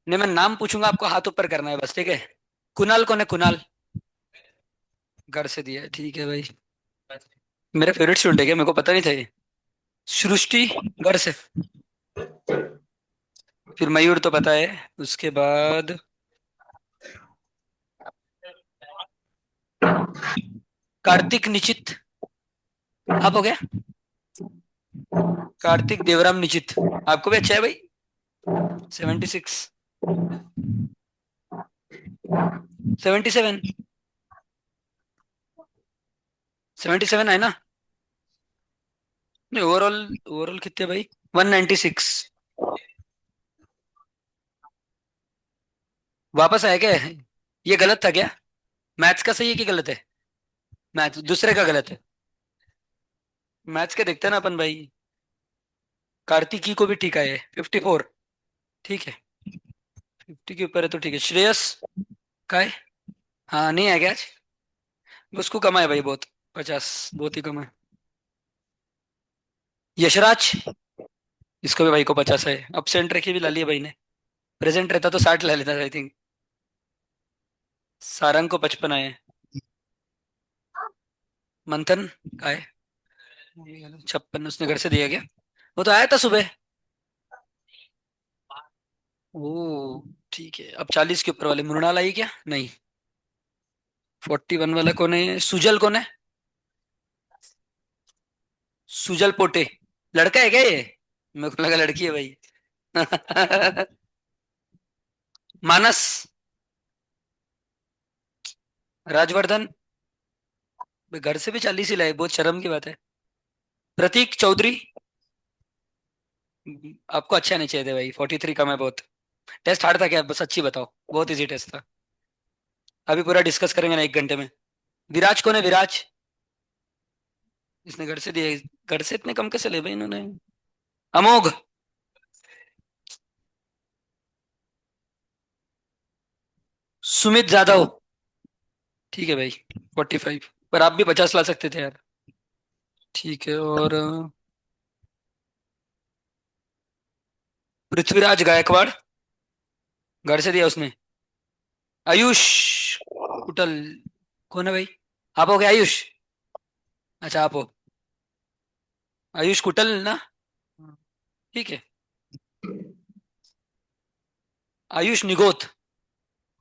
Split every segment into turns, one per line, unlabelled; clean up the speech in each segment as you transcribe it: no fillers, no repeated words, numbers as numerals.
नहीं, मैं नाम पूछूंगा, आपको हाथ ऊपर करना है बस, ठीक है। कुणाल कौन है, कुणाल? घर से दिया है, ठीक है भाई। मेरा फेवरेट स्टूडेंट है क्या, मेरे को पता नहीं था ये। सृष्टि, घर से। फिर मयूर तो पता है। उसके बाद कार्तिक निचित। आप हो गया। कार्तिक देवराम निचित। आपको भी अच्छा है भाई। 76। 77। 77 है ना? नहीं, ओवरऑल। ओवरऑल कितने भाई? 196। वापस आया क्या? ये गलत था क्या? मैथ्स का सही है कि गलत है? मैथ्स दूसरे का गलत है। मैथ्स के देखते हैं ना अपन भाई। कार्तिकी को भी ठीक है, 54। ठीक है। 50 के ऊपर है तो ठीक है। श्रेयस का है? हाँ, नहीं है क्या आज? उसको कम है भाई बहुत। 50 बहुत ही कम है। यशराज, इसको भी भाई को 50 है। अपसेंट रखी भी ला लिया भाई ने। प्रेजेंट रहता तो 60 ले लेता आई थिंक। सारंग को 55 आए। मंथन का है 56, उसने घर से दिया क्या? वो तो आया था सुबह। ओ, ठीक है। अब 40 के ऊपर वाले मृणाल आई क्या? नहीं। 41 वाला कौन है? सुजल कौन है? सुजल पोटे। लड़का है क्या ये? मेरे को लगा लड़की है भाई। मानस। राजवर्धन। भाई घर से भी 40 ही लाए, बहुत शर्म की बात है। प्रतीक चौधरी। आपको अच्छा नहीं चाहिए थे भाई, 43 कम है बहुत। टेस्ट हार्ड था क्या, बस अच्छी बताओ, बहुत इजी टेस्ट था। अभी पूरा डिस्कस करेंगे ना 1 घंटे में। विराज कौन है, विराज? इसने घर से दिए। घर से इतने कम कैसे ले भाई इन्होंने? अमोघ। सुमित जाधव। ठीक है भाई। 45। पर आप भी 50 ला सकते थे यार। ठीक है। और पृथ्वीराज गायकवाड़। घर से दिया उसने। आयुष कुटल। कौन है भाई? आप हो गए आयुष? अच्छा, आप हो। आयुष कुटल ना? ठीक है। आयुष निगोत।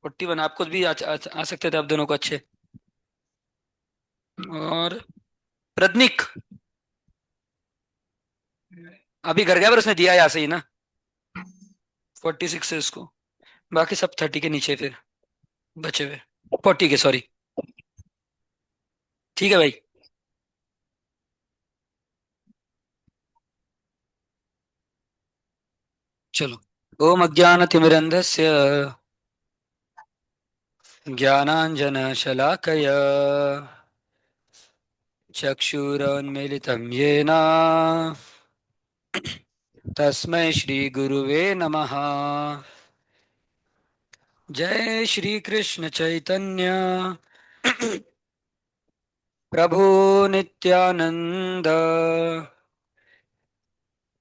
41, आपको भी आ सकते थे आप दोनों को अच्छे। और प्रदनिक। अभी घर गया पर उसने दिया यहाँ से ही ना। 46 है उसको। बाकी सब 30 के नीचे फिर बचे हुए। 40 के, सॉरी। ठीक है भाई। चलो। ओम अज्ञानतिमिरन्धस्य ज्ञानाञ्जनशलाकया चक्षुरुन्मीलितं येन तस्मै श्रीगुरुवे नमः। जय श्री कृष्ण चैतन्य प्रभु नित्यानंद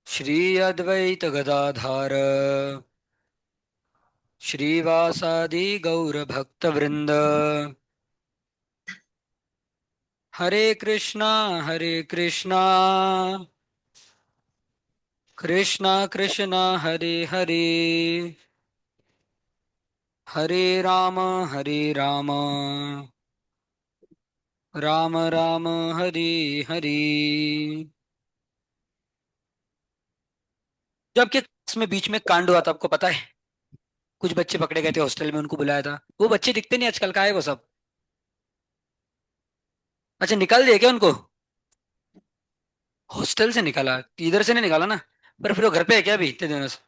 श्री अद्वैत गदाधार श्रीवासादि गौर भक्त वृंद। हरे कृष्णा कृष्णा कृष्णा हरे हरे, हरे राम राम राम हरे हरे। जब के इसमें बीच में कांड हुआ था, आपको पता है? कुछ बच्चे पकड़े गए थे हॉस्टल में, उनको बुलाया था। वो बच्चे दिखते नहीं आजकल, कहाँ है वो सब? अच्छा, निकाल दिया क्या उनको? हॉस्टल से निकाला? इधर से नहीं निकाला ना? पर फिर वो घर पे है क्या अभी इतने दिनों से?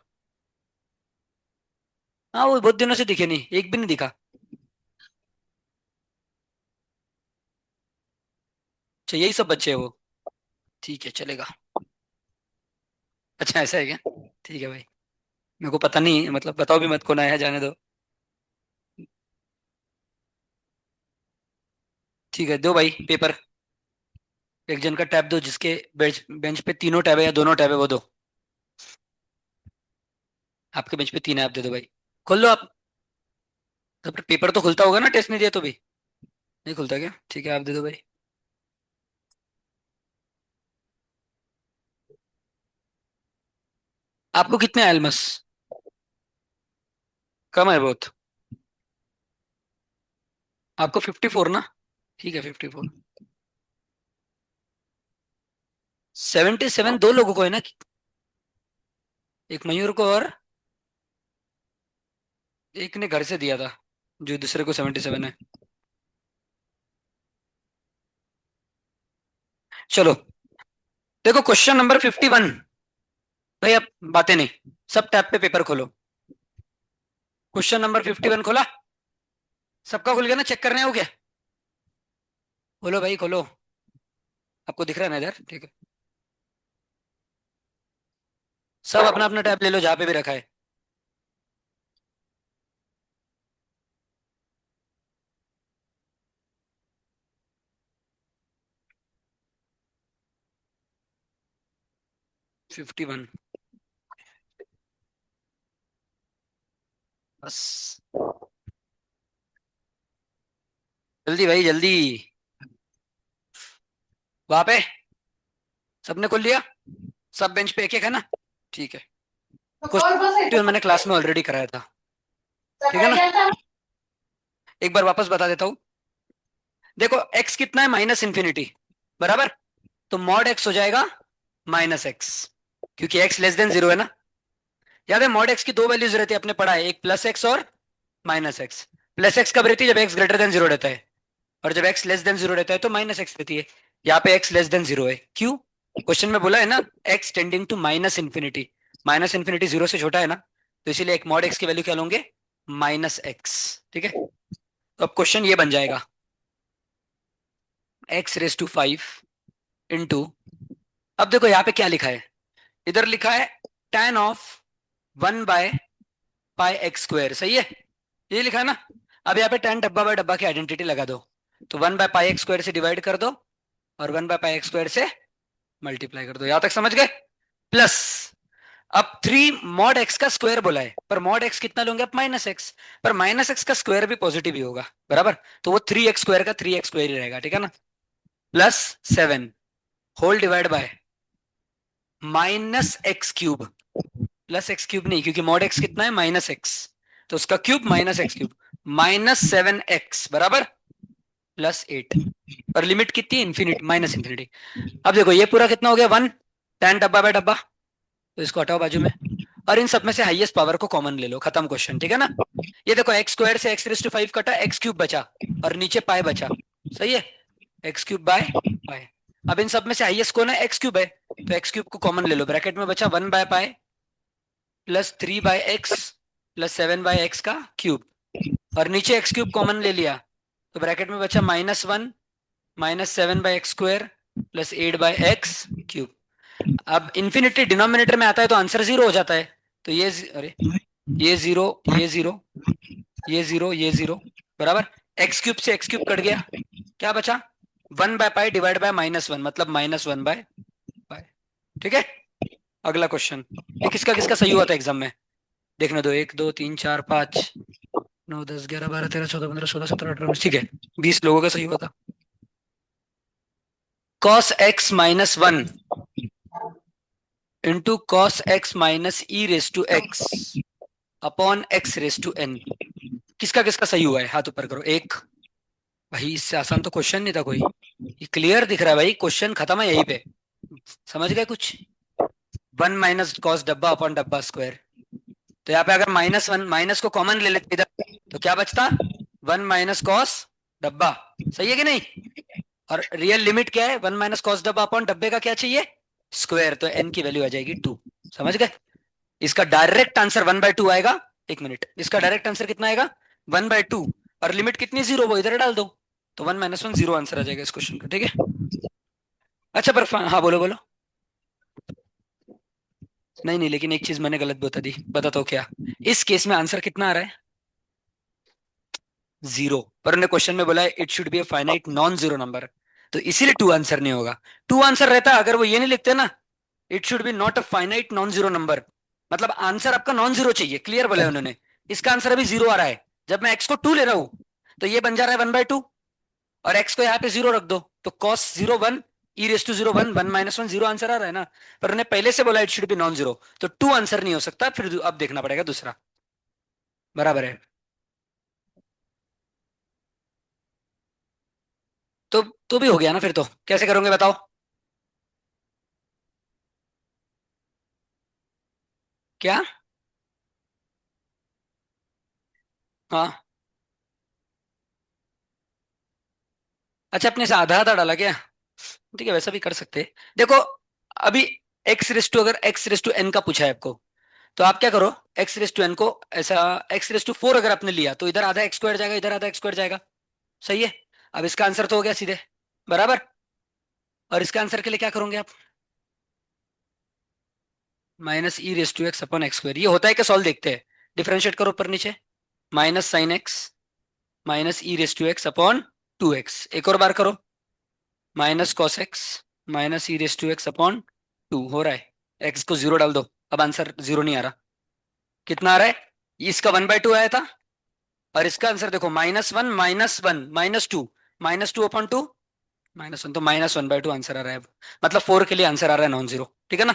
हाँ, वो बहुत दिनों से दिखे नहीं, एक भी नहीं दिखा। अच्छा, यही सब बच्चे हैं वो। ठीक है, चलेगा। अच्छा, ऐसा है क्या? ठीक है भाई। मेरे को पता नहीं, मतलब बताओ भी मत कौन आया है, जाने दो। ठीक है, दो भाई पेपर। एक जन का टैब दो, जिसके बेंच बेंच पे तीनों टैब है या दोनों टैब है वो दो। आपके बेंच पे तीन है, आप दे दो भाई। खोल लो आप। तो पेपर तो खुलता होगा ना, टेस्ट नहीं दिया तो भी। नहीं खुलता क्या? ठीक है, आप दे दो भाई। आपको कितने आए एलमस? कम है बहुत। आपको 54 ना? ठीक है, 54। 77 दो लोगों को है ना? एक मयूर को और एक ने घर से दिया था, जो दूसरे को 77 है। चलो, देखो क्वेश्चन नंबर 51। भाई अब बातें नहीं, सब टैब पे पेपर खोलो। क्वेश्चन नंबर 51 खोला? सबका खुल गया ना? चेक करने हो क्या? खोलो भाई खोलो। आपको दिख रहा है ना इधर? ठीक है। सब अपना अपना टैब ले लो जहां पे भी रखा है। 51। बस, जल्दी भाई जल्दी। वहां पे सबने खोल लिया? सब बेंच पे एक एक है ना? ठीक है। क्वेश्चन मैंने क्लास में ऑलरेडी कराया था, ठीक है ना? एक बार वापस बता देता हूँ। देखो x कितना है? माइनस इन्फिनिटी, बराबर। तो मॉड x हो जाएगा माइनस एक्स, क्योंकि x लेस देन जीरो है ना। याद है मॉड x की दो वैल्यूज रहती है, अपने पढ़ा है, एक प्लस एक्स और माइनस एक्स। प्लस एक्स कब रहती है? जब x ग्रेटर देन जीरो रहता है, और जब x लेस देन जीरो रहता है तो माइनस एक्स रहती है। यहाँ पे x लेस देन जीरो है, क्यों? क्वेश्चन में बोला है ना, x tending to minus infinity. Minus infinity zero से छोटा है ना, तो इसीलिए एक मॉड x की वैल्यू क्या लोगे? Minus x. ठीक है, तो अब क्वेश्चन ये बन जाएगा, x रेस टू 5 इंटू, अब देखो यहाँ पे क्या लिखा है, इधर लिखा है tan ऑफ 1/π x², सही है? ये लिखा है ना। अब यहाँ पे tan डब्बा बाय डब्बा की आइडेंटिटी लगा दो, तो 1/π x² से डिवाइड कर दो, और 1/π x² से मल्टीप्लाई कर दो। यहां तक समझ गए? प्लस, अब 3 mod x का स्क्वायर बोला है, पर mod x कितना लोगे आप? Minus x. पर माइनस एक्स का स्क्वायर भी पॉजिटिव ही होगा, बराबर। तो वो 3x² का 3x² ही रहेगा, ठीक है ना? Plus 7 whole divide by -x³ plus x³ नहीं, क्योंकि mod x कितना है? Minus X. तो उसका क्यूब -x³, -7x बराबर +8। पर लिमिट कितनी है? Infinity, minus infinity. अब देखो ये पूरा कितना हो गया? 1 tan डब्बा बाय डब्बा, तो इसको हटाओ बाजू में, और इन सब में से हाईएस्ट पावर को कॉमन ले लो, खत्म क्वेश्चन, ठीक है ना? ये देखो x² से x⁵ कटा, x³ बचा, और नीचे पाई बचा, सही है? x³ by pi. अब इन सब में से हाईएस्ट कौन है? x³ है, तो x³ को कॉमन ले लो, ब्रैकेट में बचा 1/π +3/x +7/x का क्यूब, और नीचे x³ कॉमन ले लिया, तो ब्रैकेट में बचा -1 -7/x² +8/x³। अब इन्फिनिटी डिनोमिनेटर में आता है तो आंसर जीरो हो जाता है, तो ये अरे, ये जीरो, ये जीरो, ये जीरो, ये जीरो, बराबर। x³ से x³ कट गया, क्या बचा? 1/π डिवाइड बाय -1, मतलब -1/π। ठीक है। अगला क्वेश्चन, ये किसका किसका सही हुआ था एग्जाम में? देखने दो, 1 2 3 4 5 9 10 11 12 13 14 15 16 17 18 19, ठीक है, 20 लोगों का सही हुआ था। cos x -1 into cos x -e⁻x upon x⁻n, किसका किसका सही हुआ है? हाथ ऊपर करो। एक, भाई इससे आसान तो क्वेश्चन नहीं था कोई, ये क्लियर दिख रहा है भाई, क्वेश्चन खत्म है यहीं पे। समझ गए कुछ? 1 - cos डब्बा अपॉन डब्बा स्क्वायर, तो यहाँ पे अगर -1 माइनस को कॉमन ले लेते इधर, तो क्या बचता? 1 - cos डब्बा, सही है कि नहीं? और रियल लिमिट क्या है? 1 - cos डब्बा अपॉन डब्बे का क्या चाहिए? स्क्वायर, तो n की वैल्यू आ जाएगी 2। समझ गए? इसका डायरेक्ट आंसर 1/2 आएगा। एक मिनट, इसका डायरेक्ट आंसर कितना आएगा? 1/2, और लिमिट कितनी? जीरो, वो इधर डाल दो, तो 1 - 1 जीरो आंसर आ जाएगा इस क्वेश्चन का, ठीक है? अच्छा, पर हाँ बोलो बोलो। नहीं नहीं, लेकिन एक चीज मैंने गलत बता दी, बताता हूँ क्या। इस केस में आंसर कितना आ रहा है? जीरो। पर उन्होंने क्वेश्चन में बोला है it should be a finite non zero number, तो इसीलिए टू आंसर नहीं होगा। टू आंसर रहता अगर वो ये नहीं लिखते ना, it should B not a finite non zero number, मतलब आंसर आपका नॉन जीरो चाहिए, क्लियर बोला है उन्होंने। इसका आंसर अभी 0 आ रहा है। जब मैं x को 2 ले रहा हूं तो ये बन जा रहा है 1/2, और x को यहाँ पे 0 रख दो तो cos 0 1, e raise to 0 1, 1 minus 1 0 answer आ रहा है ना। पर उन्हें पहले से बोला it should be non zero, तो 2 आंसर नहीं हो सकता, फिर अब देखना पड़ेगा दूसरा। बराबर है। तो भी हो गया ना फिर, तो कैसे करोगे बताओ। क्या? हाँ। अच्छा, अपने से आधा आधा डाला क्या? ठीक है, वैसा भी कर सकते हैं। देखो, अभी एक्स रेस टू, अगर एक्स रेस टू एन का पूछा है आपको, तो आप क्या करो, एक्स रेस टू एन को ऐसा, एक्स रेस टू 4 अगर आपने लिया तो इधर आधा एक्स स्क्वायर जाएगा, इधर आधा एक्स स्क्वायर जाएगा। सही है। अब इसका आंसर तो हो गया सीधे। बराबर। और इसका आंसर के लिए क्या करोगे आप? Minus E raise to X upon X square, ये होता है क्या, सॉल्व देखते हैं। डिफरेंशिएट करो ऊपर नीचे। Minus sine X minus E raise to X upon 2x, एक और बार करो। Minus cos x minus E raise to X upon 2 हो रहा है। एक्स को 0 डाल दो, अब आंसर 0 नहीं आ रहा। कितना आ रहा है? इसका 1/2 आया था, और इसका आंसर देखो, -1 -1 -2 अपॉन 2, -1, तो -1/2 आंसर आ रहा है अब। मतलब 4 के लिए आंसर आ रहा है नॉन जीरो, ठीक है ना।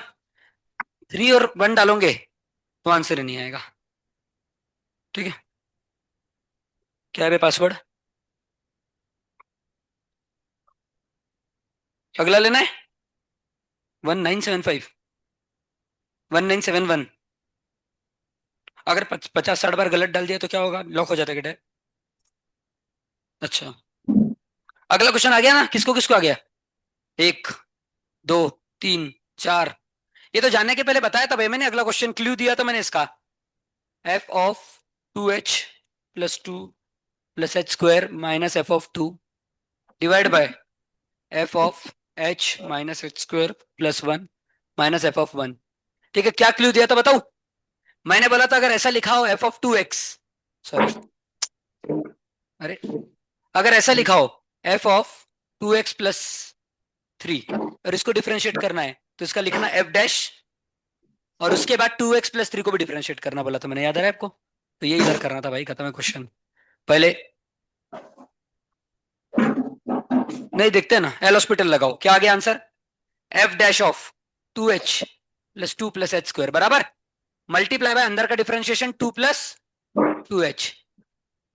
3 और 1 डालोगे तो आंसर ही नहीं आएगा। ठीक है। क्या है पासवर्ड? अगला लेना है। 1975, 1971। अगर 50 60 बार गलत डाल दिया तो क्या होगा, लॉक हो जाता है क्या? अच्छा। अगला क्वेश्चन आ गया ना, किसको किसको आ गया? एक, दो, तीन, चार। ये तो जानने के पहले बताया था भाई मैंने, अगला क्वेश्चन क्लू दिया था मैंने इसका। F of 2h + 2 + h² -f(2) divide by F of h - h² + 1 -f(1). ठीक है, क्या क्लू दिया था बताओ? मैंने बोला था अगर ऐसा लिखा हो f(2x), सॉरी, अरे, अगर ऐसा लिखा हो f(2x + 3) और इसको डिफरेंशिएट करना है तो इसका लिखना f', और उसके बाद 2x + 3 को भी डिफरेंशिएट करना बोला था मैंने, याद आ रहा है आपको? तो ये इधर करना था भाई, खत्म है क्वेश्चन। पहले नहीं देखते हैं ना, एल हॉस्पिटल लगाओ, क्या आ गया आंसर? f'(2h + 2 + h² बराबर, मल्टीप्लाई बाय अंदर का डिफरेंशिएशन 2 + 2h,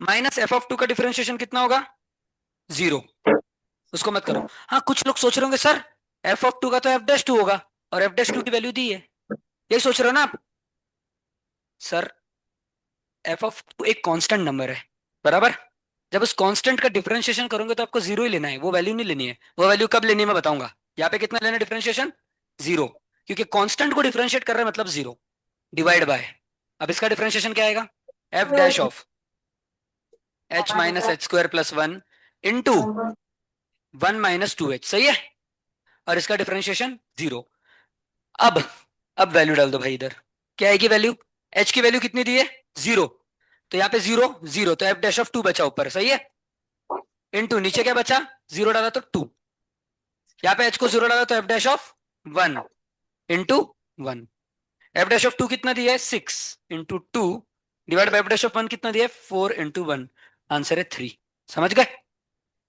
माइनस f(2) का डिफरेंशिएशन कितना होगा? 0। उसको मत करो। हाँ, कुछ लोग सोच रहे होंगे सर, f(2) का तो f'(2) होगा, और f'(2) की वैल्यू दी है, यही सोच रहे हो ना आप? सर, f(2) एक कांस्टेंट नंबर है, बराबर। जब उस कांस्टेंट का डिफरेंशिएशन करोगे तो आपको 0 ही लेना है, वो वैल्यू नहीं लेनी है। वो वैल्यू कब लेनी है मैं बताऊंगा। यहाँ पे कितना लेना है डिफरेंशिएशन? 0, क्योंकि कांस्टेंट को डिफरेंशिएट कर रहे हैं मतलब 0, डिवाइड बाय। अब इसका डिफरेंशिएशन क्या आएगा? f' h - h² + 1 into 1 - 2h, सही है। और इसका डिफरेंशिएशन 0। अब अब वैल्यू डाल दो भाई इधर। क्या आएगी वैल्यू? h की वैल्यू कितनी दी है? 0। तो यहाँ पे 0 0, तो f'(2) बचा ऊपर, सही है। इंटू नीचे क्या बचा? 0 डाला तो 2, यहाँ पे h को 0 डाला तो f'(1) इंटू 1। f'(2) कितना दिया है? 6 इंटू 2 डिवाइड बाई f'(1) कितना दिया है? 4 इंटू 1। आंसर है 3। समझ गए?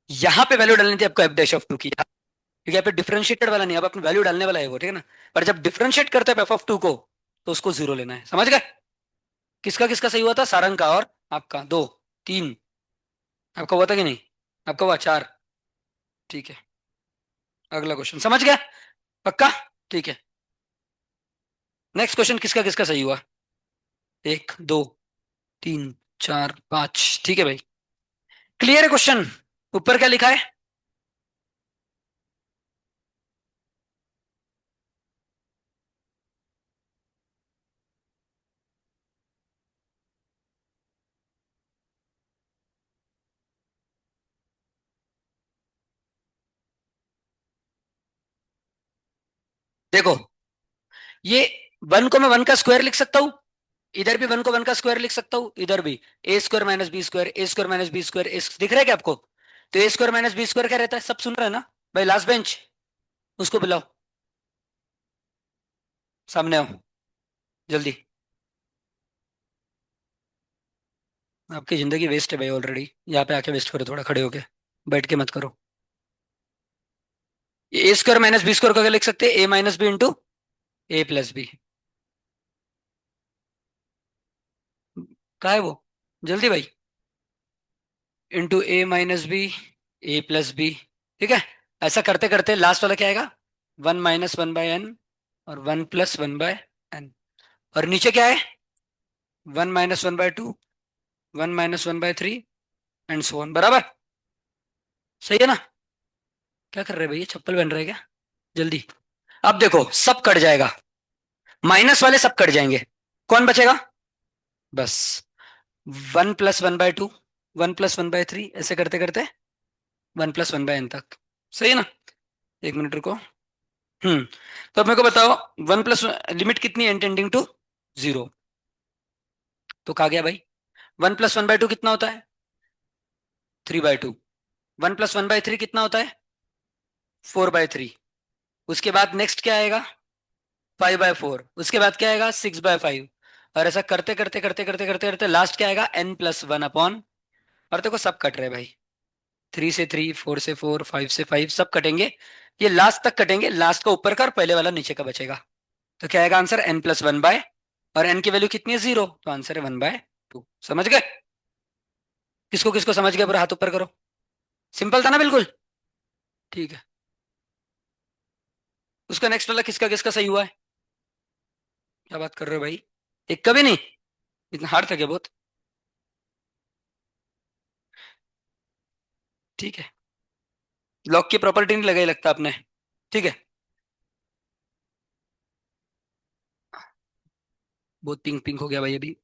यहाँ पे वैल्यू डालनी थी आपको f'(2) की, क्योंकि यहाँ पे डिफरेंशिएटेड वाला नहीं, अब अपनी वैल्यू डालने वाला है वो, ठीक है ना। पर जब डिफरेंशिएट करते हैं f(2) को, तो उसको 0 लेना है। समझ गए? किसका किसका सही हुआ था? सारंग का और आपका, 2 3। आपका हुआ था कि नहीं? आपका हुआ 4। ठीक है। अगला क्वेश्चन समझ गया? पक्का? ठीक है। नेक्स्ट क्वेश्चन किसका किसका सही हुआ? 1 2 3 4 5, ठीक है भाई। क्लियर है क्वेश्चन? ऊपर क्या लिखा है? देखो, ये 1 को मैं 1 का स्क्वायर लिख सकता हूँ, इधर भी 1 को 1 का स्क्वायर लिख सकता हूँ, इधर भी a² - b², a² - b², दिख रहा है क्या आपको? तो a² - b² क्या रहता है? सब सुन रहे हैं ना भाई? लास्ट बेंच, उसको बुलाओ, सामने आओ जल्दी। आपकी जिंदगी वेस्ट है भाई ऑलरेडी। यहाँ पे आके वेस्ट करो थोड़ा, खड़े होके। बैठ के मत करो। A square minus b square को क्या लिख सकते हैं? A minus b into a plus b. क्या है वो? जल्दी भाई। Into a minus b a plus b. ठीक है। ऐसा करते करते लास्ट वाला क्या आएगा? One minus one by n और one plus one by n. और नीचे क्या है? One minus one by two, one minus one by three, and so on. बराबर। सही है ना? क्या कर रहे हैं भैया, चप्पल पहन रहे हैं क्या? जल्दी। अब देखो सब कट जाएगा, माइनस वाले सब कट जाएंगे। कौन बचेगा? बस one plus one by two, one plus one by three, ऐसे करते करते one plus one by N तक। सही है ना? एक मिनट रुको। तो अब मेरे को बताओ, वन प्लस लिमिट कितनी है एन टेंडिंग टू जीरो? तो कहा गया भाई, one plus one by to कितना होता है? Three by two. One plus one by three कितना होता है? Four by three. उसके बाद नेक्स्ट क्या आएगा? Five by four. उसके बाद क्या आएगा? Six by five. और ऐसा करते करते करते करते करते करते लास्ट क्या आएगा? N plus one upon. और देखो सब कट रहे भाई, थ्री से थ्री, फोर से फोर, फाइव से फाइव, सब कटेंगे। ये लास्ट तक कटेंगे, लास्ट का ऊपर का और पहले वाला नीचे का बचेगा। तो क्या आएगा answer? N plus one by, और एन की वैल्यू कितनी है? जीरो, तो आंसर है वन बाय टू। समझ गए? किसको किसको समझ गए पूरा हाथ ऊपर करो। सिंपल था ना बिल्कुल? ठीक है। उसका नेक्स्ट वाला किसका किसका सही हुआ है? क्या बात कर रहे हो भाई, एक कभी नहीं? इतना हार्ड था क्या बहुत? ठीक है। लॉक की प्रॉपर्टी नहीं लगाई लगता आपने। ठीक है। बहुत पिंक पिंक हो गया भाई अभी।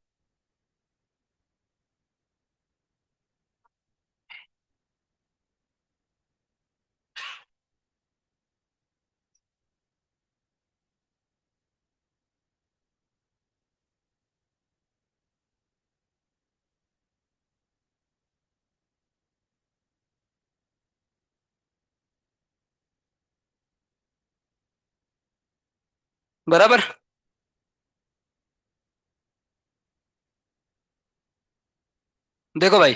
बराबर। देखो भाई,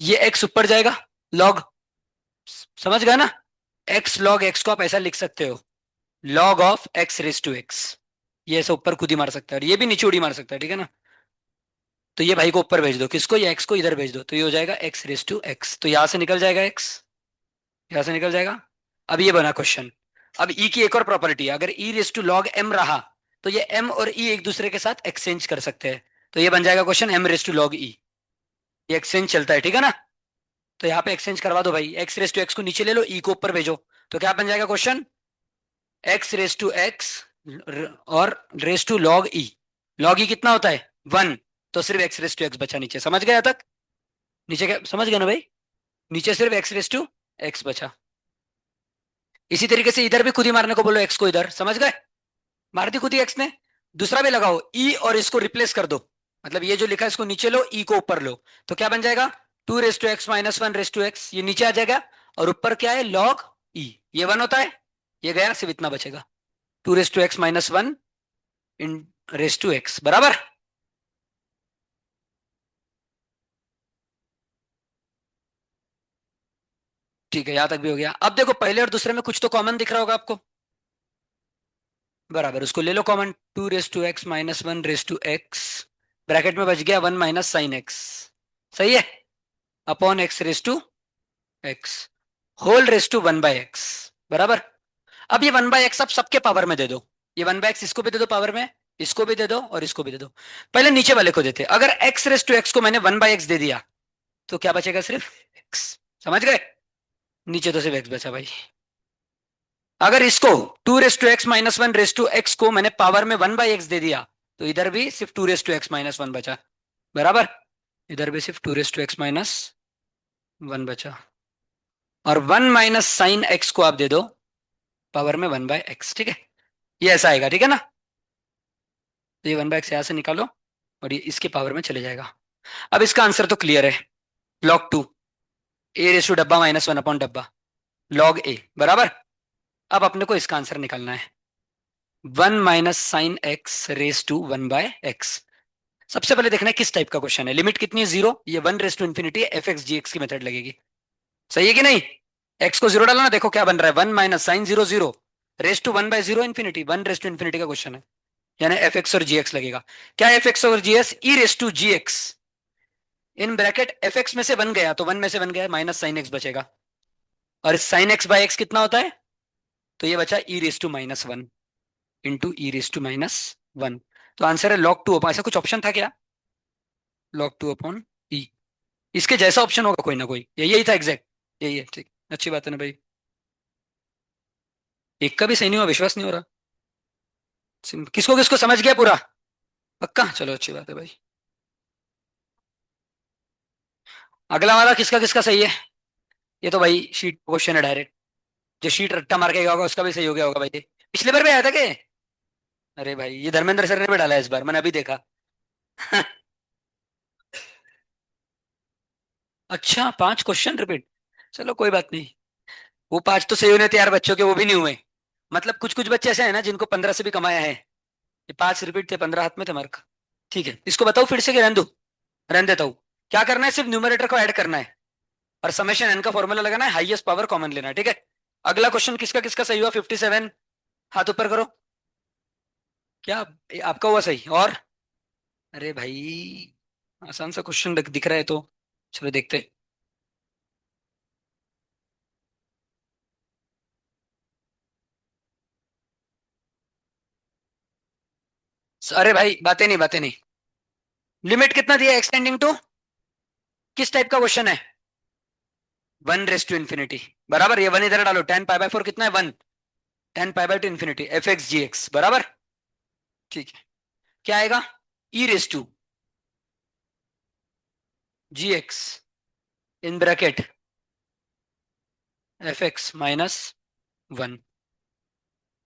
ये एक्स ऊपर जाएगा, लॉग, समझ गए ना? एक्स लॉग एक्स को आप ऐसा लिख सकते हो, log of X raise to X. ये ऐसा ऊपर खुद ही मार सकता है, और ये भी नीचे उड़ी मार सकता है, ठीक है ना? तो ये भाई को ऊपर भेज दो, किसको? ये एक्स को इधर भेज दो, तो ये हो जाएगा एक्स रेस टू एक्स, तो यहां से निकल जाएगा एक्स, यहां से निकल जाएगा। अब ये बना क्वेश्चन। अब ई की एक और प्रॉपर्टी है, अगर ई रेस टू लॉग एम रहा, तो ये एम और ई एक दूसरे के साथ एक्सचेंज कर सकते हैं। तो ये बन जाएगा question m raise to log ई। ये एक्सचेंज चलता है, ठीक है ना? तो यहाँ पे एक्सचेंज करवा दो भाई, एक्स रेस टू एक्स को नीचे ले लो, ई को ऊपर भेजो। तो क्या बन जाएगा question? X raise to x और raise to log e. Log e कितना होता है? वन। तो सिर्फ एक्स रेस टू एक्स बचा नीचे, समझ गया तक? नीचे क्या समझ गए ना भाई? नीचे सिर्फ एक्स रेस टू एक्स बचा। इसी तरीके से इधर भी खुद ही मारने को बोलो, एक्स को इधर, समझ गए? मार दी खुद ही एक्स ने। दूसरा भी लगाओ, ई और इसको रिप्लेस कर दो, मतलब ये जो लिखा है इसको नीचे लो, ई को ऊपर लो। तो क्या बन जाएगा? Two raise to x minus one raise to X, ये नीचे आ जाएगा। और ऊपर क्या है? लॉग ई। ये वन होता है, ये गया, सिर्फ इतना बचेगा, two raise to x minus one in raise to X. बराबर। ठीक है, यहां तक भी हो गया। अब देखो पहले और दूसरे में कुछ तो कॉमन दिख रहा होगा आपको। बराबर, उसको ले लो common, two raise to x minus one raise to x, bracket में बच गया वन माइनस साइन एक्स। सही है। Upon x raise to x, whole raise to one by x. बराबर। अब ये वन बाय एक्स आप सबके पावर में दे दो। ये वन बाय एक्स इसको भी दे दो पावर में, इसको भी दे दो और इसको भी दे दो। पहले नीचे वाले को देते, अगर एक्स रेस टू एक्स को मैंने वन बाय एक्स दे दिया, तो क्या बचेगा? सिर्फ एक्स। समझ गए? नीचे तो सिर्फ एक्स बचा भाई। अगर इसको two raise to x minus one raise to X को मैंने पावर में वन बाई एक्स दे दिया, तो इधर भी सिर्फ two raise to x minus one बचा। बराबर। इधर भी सिर्फ two raise to x minus one बचा। और वन माइनस साइन एक्स को आप दे दो पावर में वन बाय एक्स, ठीक है? ये ऐसा आएगा, ठीक है ना? तो ये वन बाय एक्स यहां से निकालो, और ये इसके पावर में चले जाएगा। अब इसका आंसर तो क्लियर है, log two A raise to डब्बा माइनस वन अपॉन डब्बा, लॉग ए। बराबर। अब अपने को इसका आंसर निकालना है, one minus sine X raise to one by X. सबसे पहले देखना है किस टाइप का क्वेश्चन है, लिमिट कितनी है, जीरो, ये one raise to infinity F x ji X की मेथड लगेगी। सही है कि नहीं? एक्स को जीरो डालना, देखो क्या बन रहा है, one minus sine zero zero raise to one by zero infinity, one raise to infinity का क्वेश्चन है, यानी एफ एक्स और जी एक्स लगेगा। क्या एफ एक्स और g x, e raise to g x in bracket f x में से one गया तो वन में से वन गया, माइनस साइन एक्स बचेगा, और साइन एक्स बाय एक्स कितना होता है, तो ये बचा e raise to minus one into e raise to minus one. तो आंसर है लॉग टू अपॉन, ऐसा कुछ ऑप्शन था क्या, लॉग टू अपॉन ई, इसके जैसा ऑप्शन होगा कोई ना कोई, यही था एग्जैक्ट, यही है, ठीक, अच्छी बात है ना भाई। एक का भी सही नहीं हुआ, विश्वास नहीं हो रहा, किसको किसको समझ गया पूरा, पक्का, चलो अच्छी बात है भाई। अगला वाला किसका किसका सही है, ये तो भाई शीट क्वेश्चन है डायरेक्ट, जो शीट रट्टा मार के गया होगा उसका भी सही हो गया होगा भाई, पिछले बार भी आया था क्या? अरे भाई ये धर्मेंद्र सर ने भी डाला है इस बार, मैंने अभी देखा। अच्छा, पांच क्वेश्चन रिपीट, चलो कोई बात नहीं, वो पांच तो सही होने थे यार बच्चों के, वो भी नहीं हुए, मतलब कुछ कुछ बच्चे ऐसे हैं ना जिनको 15 से भी कमाया है, ये पांच रिपीट थे, 15 हाथ में थे मार्क। ठीक है, इसको बताओ फिर से कि रहने दो, रहने देता हूँ। क्या करना है, सिर्फ न्यूमरेटर को ऐड करना है और समेशन एन का फॉर्मूला लगाना है, हाईएस्ट पावर कॉमन लेना है, ठीक है। अगला क्वेश्चन किसका किसका सही हुआ, 57, हाथ ऊपर करो। क्या आपका हुआ सही, और अरे भाई आसान सा क्वेश्चन दिख रहा है तो, चलो देखते हैं। अरे भाई बातें नहीं, लिमिट कितना दिया एक्सटेंडिंग टू, किस टाइप का क्वेश्चन है, वन रेस टू इन्फिनिटी, बराबर, ये वन इधर डालो, टेन पाई बाय फोर कितना है, one, ten pi by two infinity F x ji x, बराबर, ठीक है। क्या आएगा, e raise to g x in bracket f x minus one,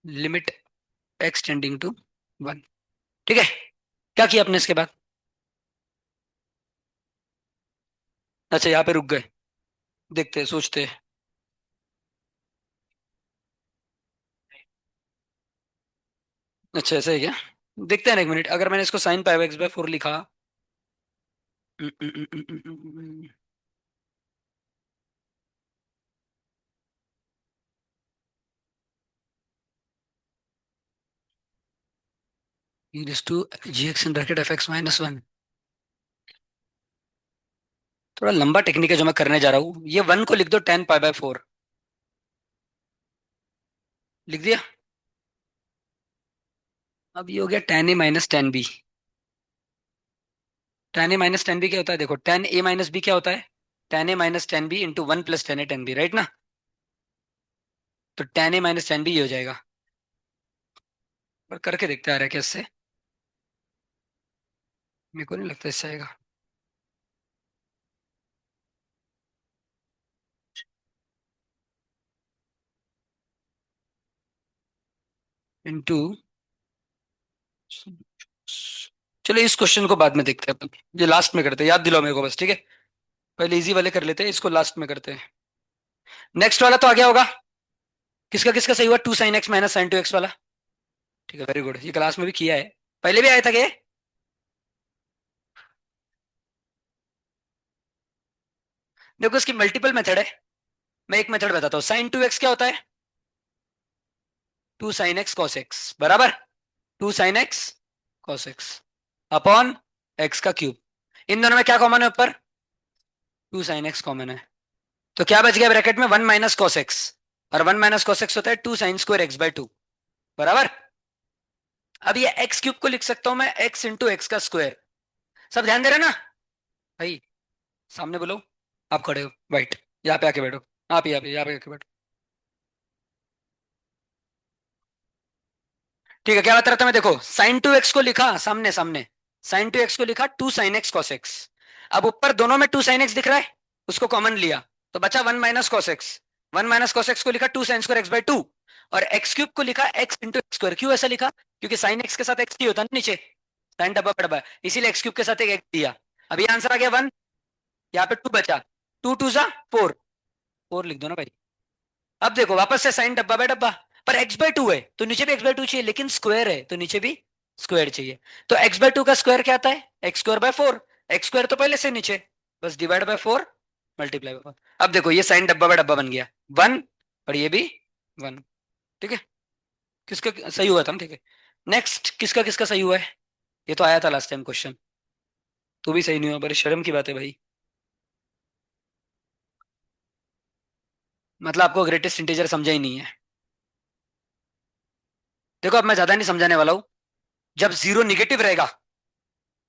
limit x tending to one, ठीक है। क्या किया आपने इसके बाद, अच्छा यहाँ पे रुक गए, देखते हैं सोचते हैं। अच्छा ऐसा है क्या, देखते हैं ना एक मिनट, अगर मैंने इसको sine pi x by four लिखा, e raise to g x in bracket f x minus one, थोड़ा लंबा टेक्निक है जो मैं करने जा रहा हूँ, ये वन को लिख दो टेन पाई बाय फोर, लिख दिया। अब ये हो गया ten a minus ten B, ten a minus ten B क्या होता है, देखो टेन ए माइनस बी क्या होता है, ten a minus ten b into one plus ten a ten b, right ना, तो ten a minus ten b ये हो जाएगा, पर करके देखते आ रहा है कैसे, मेरे को नहीं लगता इससे आएगा, इंटू, चलो इस क्वेश्चन को बाद में देखते हैं अपन, ये लास्ट में करते हैं, याद दिलाओ मेरे को बस, ठीक है, पहले इजी वाले कर लेते हैं, इसको लास्ट में करते हैं। नेक्स्ट वाला तो आ गया होगा, किसका किसका सही हुआ, two sine X minus sine two X वाला, ठीक है वेरी गुड, ये क्लास में भी किया है, पहले भी आया था क्या, देखो इसकी मल्टीपल मेथड है, मैं एक मेथड बताता हूँ, साइन टू एक्स क्या होता है, two sine x cos x, बराबर, two sine x cos x upon x का क्यूब, इन दोनों में क्या कॉमन है ऊपर, टू साइन एक्स कॉमन है, तो क्या बच गया ब्रैकेट में, वन माइनस कॉस एक्स, और वन माइनस कॉस एक्स होता है two sine square X by two, बराबर। अब ये एक्स क्यूब को लिख सकता हूं मैं एक्स इंटू एक्स का स्क्वायर, सब ध्यान दे रहे ना भाई, सामने बोलो, आप खड़े हो वाइट, यहाँ पे आके बैठो, आप यहाँ पे आके बैठो, ठीक है। क्या बता रहा था मैं, देखो साइन टू एक्स को लिखा सामने सामने, साइन टू एक्स को लिखा two sine x cos X, अब ऊपर दोनों में टू साइन एक्स दिख रहा है, उसको कॉमन लिया, तो बचा one minus cos x, one minus cos x को लिखा two sine square X by two, और एक्स क्यूब को लिखा एक्स इंटू एक्स स्क्वायर, क्यों ऐसा लिखा, क्योंकि साइन एक्स के साथ एक्स ही होता है ना नीचे, साइन डब्बा डब्बा, इसीलिए एक्स क्यूब के साथ एक एक्स दिया, अब ये आंसर आ गया वन, यहाँ पे टू बचा, टू टू जा फोर, फोर लिख दो ना भाई। अब देखो वापस से साइन डब्बा बाय डब्बा, पर एक्स बाय टू है तो नीचे भी एक्स बाय टू चाहिए, लेकिन स्क्वायर है तो नीचे भी स्क्वायर चाहिए। तो एक्स बाय टू का स्क्वायर क्या आता है? X square by four. X square तो पहले से नीचे, बस divide by four, multiply by four. अब देखो ये साइन डब्बा बाय डब्बा बन गया वन, और ये भी वन। ठीक है, किसका सही हुआ था ना? ठीक है। नेक्स्ट, किसका किसका सही हुआ है? ये तो आया था लास्ट टाइम क्वेश्चन। तू भी सही नहीं हुआ, बड़ी शर्म की बात है भाई। मतलब आपको ग्रेटेस्ट इंटीजर समझा ही नहीं है। देखो अब मैं ज्यादा नहीं समझाने वाला हूं। जब जीरो निगेटिव रहेगा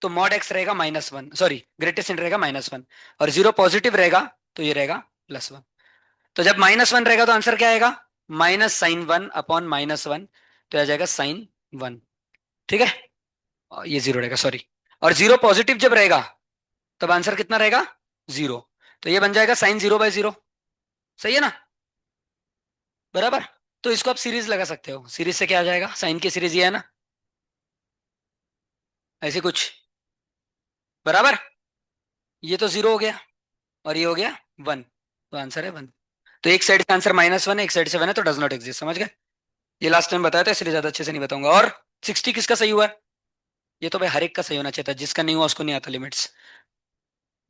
तो मॉड एक्स रहेगा minus one, sorry greatest int रहेगा माइनस वन। और जीरो पॉजिटिव रहेगा तो ये रहेगा प्लस वन। तो जब माइनस वन रहेगा तो आंसर क्या आएगा? Minus sine one upon minus one, तो आ जाएगा साइन वन। ठीक है, और ये जीरो रहेगा, सॉरी। और जीरो पॉजिटिव जब रहेगा तब आंसर कितना रहेगा? जीरो। तो ये बन जाएगा साइन जीरो बाय जीरो। सही है ना? बराबर। तो इसको आप सीरीज लगा सकते हो। सीरीज से क्या आ जाएगा? साइन की सीरीज ये है ना, ऐसे कुछ। बराबर। ये तो जीरो हो गया और ये हो गया वन, तो आंसर है वन। तो एक साइड का आंसर माइनस वन है, एक साइड से वन है, तो डज नॉट एग्जिस्ट। समझ गए? ये लास्ट टाइम बताया था इसलिए ज्यादा अच्छे से नहीं बताऊंगा। और 60 किसका सही हुआ है? ये तो भाई हर एक का सही होना चाहिए था, जिसका नहीं हुआ उसको नहीं आता लिमिट्स।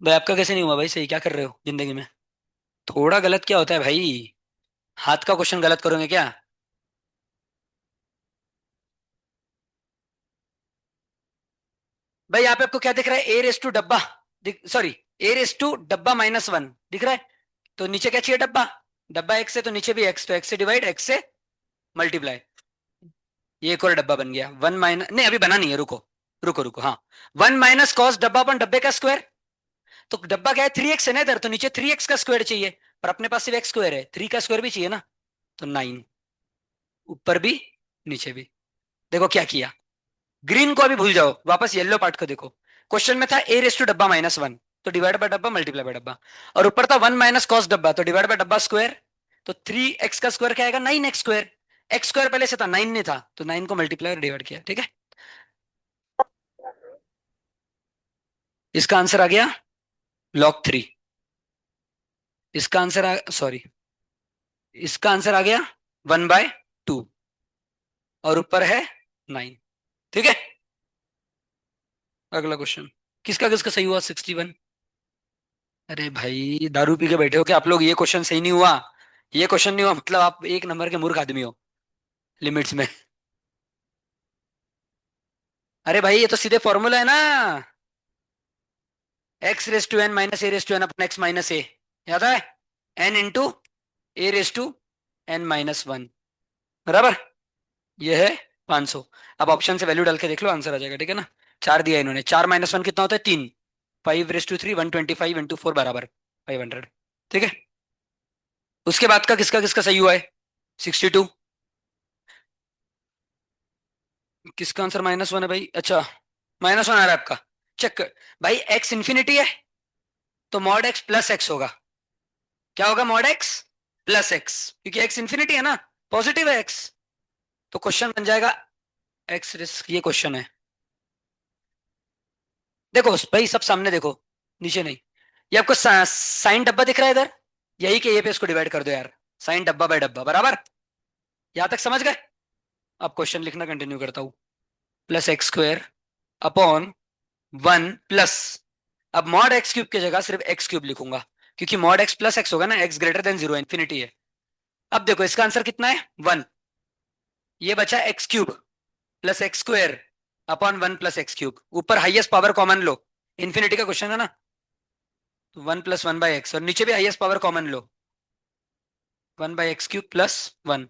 भाई आपका कैसे नहीं हुआ भाई? सही क्या कर रहे हो जिंदगी में? थोड़ा गलत क्या होता है भाई? हाथ का क्वेश्चन गलत करोगे क्या? भाई यहाँ पे आपको क्या दिख रहा है? ए रेस टू डब्बा, सॉरी, ए रेस टू डब्बा माइनस वन दिख रहा है। तो नीचे क्या चाहिए? डब्बा। डब्बा एक्स है तो नीचे भी एक्स, तो एक्स से डिवाइड, एक्स से मल्टीप्लाई। ये एक और डब्बा बन गया। वन माइनस, नहीं अभी बना नहीं है, रुको रुको रुको, हाँ। वन माइनस कॉस डब्बा अपन डब्बे का स्क्वायर। तो डब्बा क्या है? थ्री एक्स है ना इधर, तो नीचे थ्री एक्स का स्क्वायर चाहिए। पर अपने पास सिर्फ एक्स स्क्वायर है, थ्री का स्क्वायर भी चाहिए ना, तो नाइन। ऊपर भी नीचे भी। देखो क्या किया। ग्रीन को अभी भूल जाओ, वापस येलो पार्ट को देखो। क्वेश्चन में था ए रेस टू डब्बा माइनस वन, तो डिवाइड बाय डब्बा मल्टीप्लाई बाय डब्बा। और ऊपर था वन माइनस कॉस डब्बा, तो डिवाइड बाय डब्बा स्क्वायर। तो थ्री एक्स का स्क्वायर क्या आएगा? Nine x square. X square पहले से था, नाइन नहीं था, तो नाइन को मल्टीप्लाई और डिवाइड किया। ठीक है, इसका आंसर आ गया लॉग थ्री। इसका आंसर सॉरी, इसका आंसर आ गया वन बाय टू, और ऊपर है नाइन। ठीक है, अगला क्वेश्चन। किसका किसका सही हुआ? 61। अरे भाई दारू पी के बैठे हो क्या आप लोग? ये क्वेश्चन सही नहीं हुआ। ये क्वेश्चन नहीं हुआ मतलब आप एक नंबर के मूर्ख आदमी हो लिमिट्स में। अरे भाई ये तो सीधे फॉर्मूला है ना, x raise to n minus a raise to n upon x minus a. याद है? N into a raise to n minus one. बराबर। ये है 500। अब ऑप्शन से वैल्यू डाल के देख लो, आंसर आ जाएगा। ठीक है ना? चार दिया इन्होंने, चार माइनस वन कितना होता है? तीन। Five raise to three, 125 into four बराबर 500। ठीक है, उसके बाद का किसका किसका सही हुआ है? 62। किसका आंसर माइनस वन है भाई? अच्छा, माइनस वन आ रहा है आपका। चेक भाई, एक्स इंफिनिटी है तो मॉड एक्स प्लस एक्स होगा। क्या होगा? मॉड एक्स प्लस एक्स, क्योंकि एक्स इंफिनिटी है ना, पॉजिटिव है एक्स। तो क्वेश्चन बन जाएगा एक्स रिस्क। ये क्वेश्चन है, देखो भाई सब सामने देखो, नीचे नहीं। ये आपको साइन डब्बा दिख रहा है इधर, यही के ये पे इसको डिवाइड कर दो यार। साइन डब्बा बाय डब्बा बराबर। यहां तक समझ गए? अब क्वेश्चन लिखना कंटिन्यू करता हूं। Plus x square upon one plus, अब मॉड एक्स क्यूब की जगह सिर्फ एक्स क्यूब लिखूंगा, क्योंकि मॉड एक्स प्लस एक्स होगा ना, x greater than zero, infinity है। अब देखो इसका आंसर कितना है? वन। ये बचा x cube plus x square upon one plus x cube. ऊपर हाईएस्ट पावर कॉमन लो, इन्फिनिटी का क्वेश्चन है ना, तो one plus one by x, और नीचे भी highest power common low, one by x cube plus one.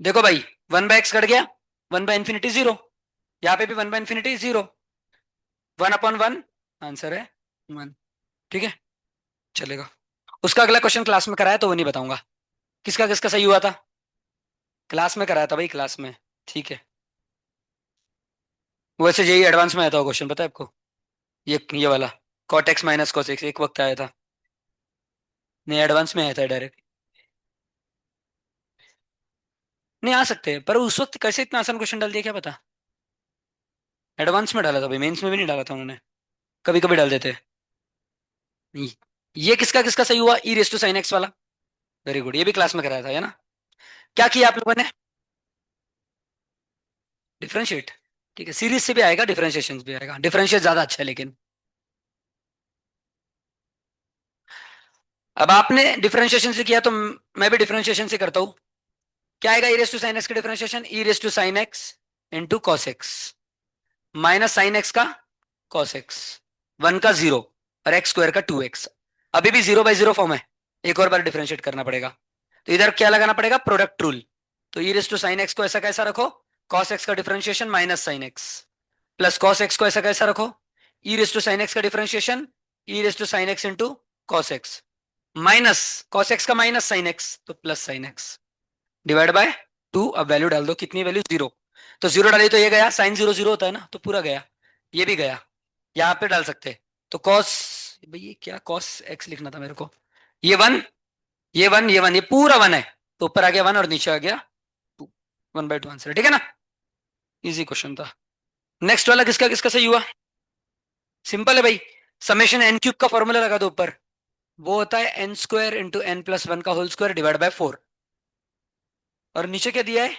देखो भाई, वन बाय एक्स कट गया, वन बाय इन्फिनिटी जीरो, यहाँ पे भी one by infinity zero, one upon one, answer है वन। ठीक है, चलेगा। उसका अगला क्वेश्चन क्लास में कराया तो वो नहीं बताऊंगा। किसका किसका सही हुआ था? क्लास में कराया था भाई, क्लास में। ठीक है, वैसे यही एडवांस में आया था क्वेश्चन, पता है आपको? ये वाला cot x minus cos x एक वक्त आया था। नहीं, एडवांस में आया था डायरेक्ट। नहीं आ सकते, पर उस वक्त कैसे इतना आसान क्वेश्चन डाल दिया क्या पता। एडवांस में डाला था भाई, मेंस में भी नहीं डाला था उन्होंने। कभी कभी डाल देते। ये ये किसका किसका सही हुआ? ई रेस टू साइन एक्स वाला। वेरी गुड, ये भी क्लास में कराया था, है ना? क्या किया आप लोगों ने? डिफरेंशिएट, ठीक है, सीरीज से भी आएगा, डिफरेंशिएशन भी आएगा, डिफरेंशिएट ज्यादा अच्छा है लेकिन। अब आपने डिफरेंशिएशन से किया तो मैं भी डिफरेंशिएशन से करता हूं। क्या आएगा, e raise to sine x का differentiation, e raise to sine x into cos x minus sine x का कॉस एक्स, वन का जीरो और एक्स स्क्वायर का टू एक्स। अभी भी जीरो बाई जीरो फॉर्म है, एक और बार डिफरेंशिएट करना पड़ेगा। तो इधर क्या लगाना पड़ेगा, प्रोडक्ट रूल। तो e raise to sine x को ऐसा कैसा रखो, कॉस एक्स का differentiation minus sine x, plus cos x को ऐसा कैसा रखो, e raise to sine x का differentiation, e raise to sine x into cos x minus cos x का माइनस साइन एक्स तो plus sine x divide by two. अब value डाल दो, कितनी वैल्यू, जीरो। तो जीरो डाली तो ये गया, साइन जीरो जीरो होता है ना, तो पूरा गया, ये भी गया। यहाँ पे डाल सकते हैं। तो कॉस, भाई ये क्या, कॉस एक्स लिखना था मेरे को, ये वन, ये वन, ये वन, ये पूरा वन है। तो ऊपर आ गया वन और नीचे आ गया two, one by two answer, ठीक है ना। इजी क्वेश्चन था। नेक्स्ट वाला किसका किसका सही हुआ, सिंपल है भाई। समेशन एन क्यूब का फॉर्मूला लगा दो ऊपर, वो होता है n square into n plus one का whole square divide by four. और नीचे क्या दिया है,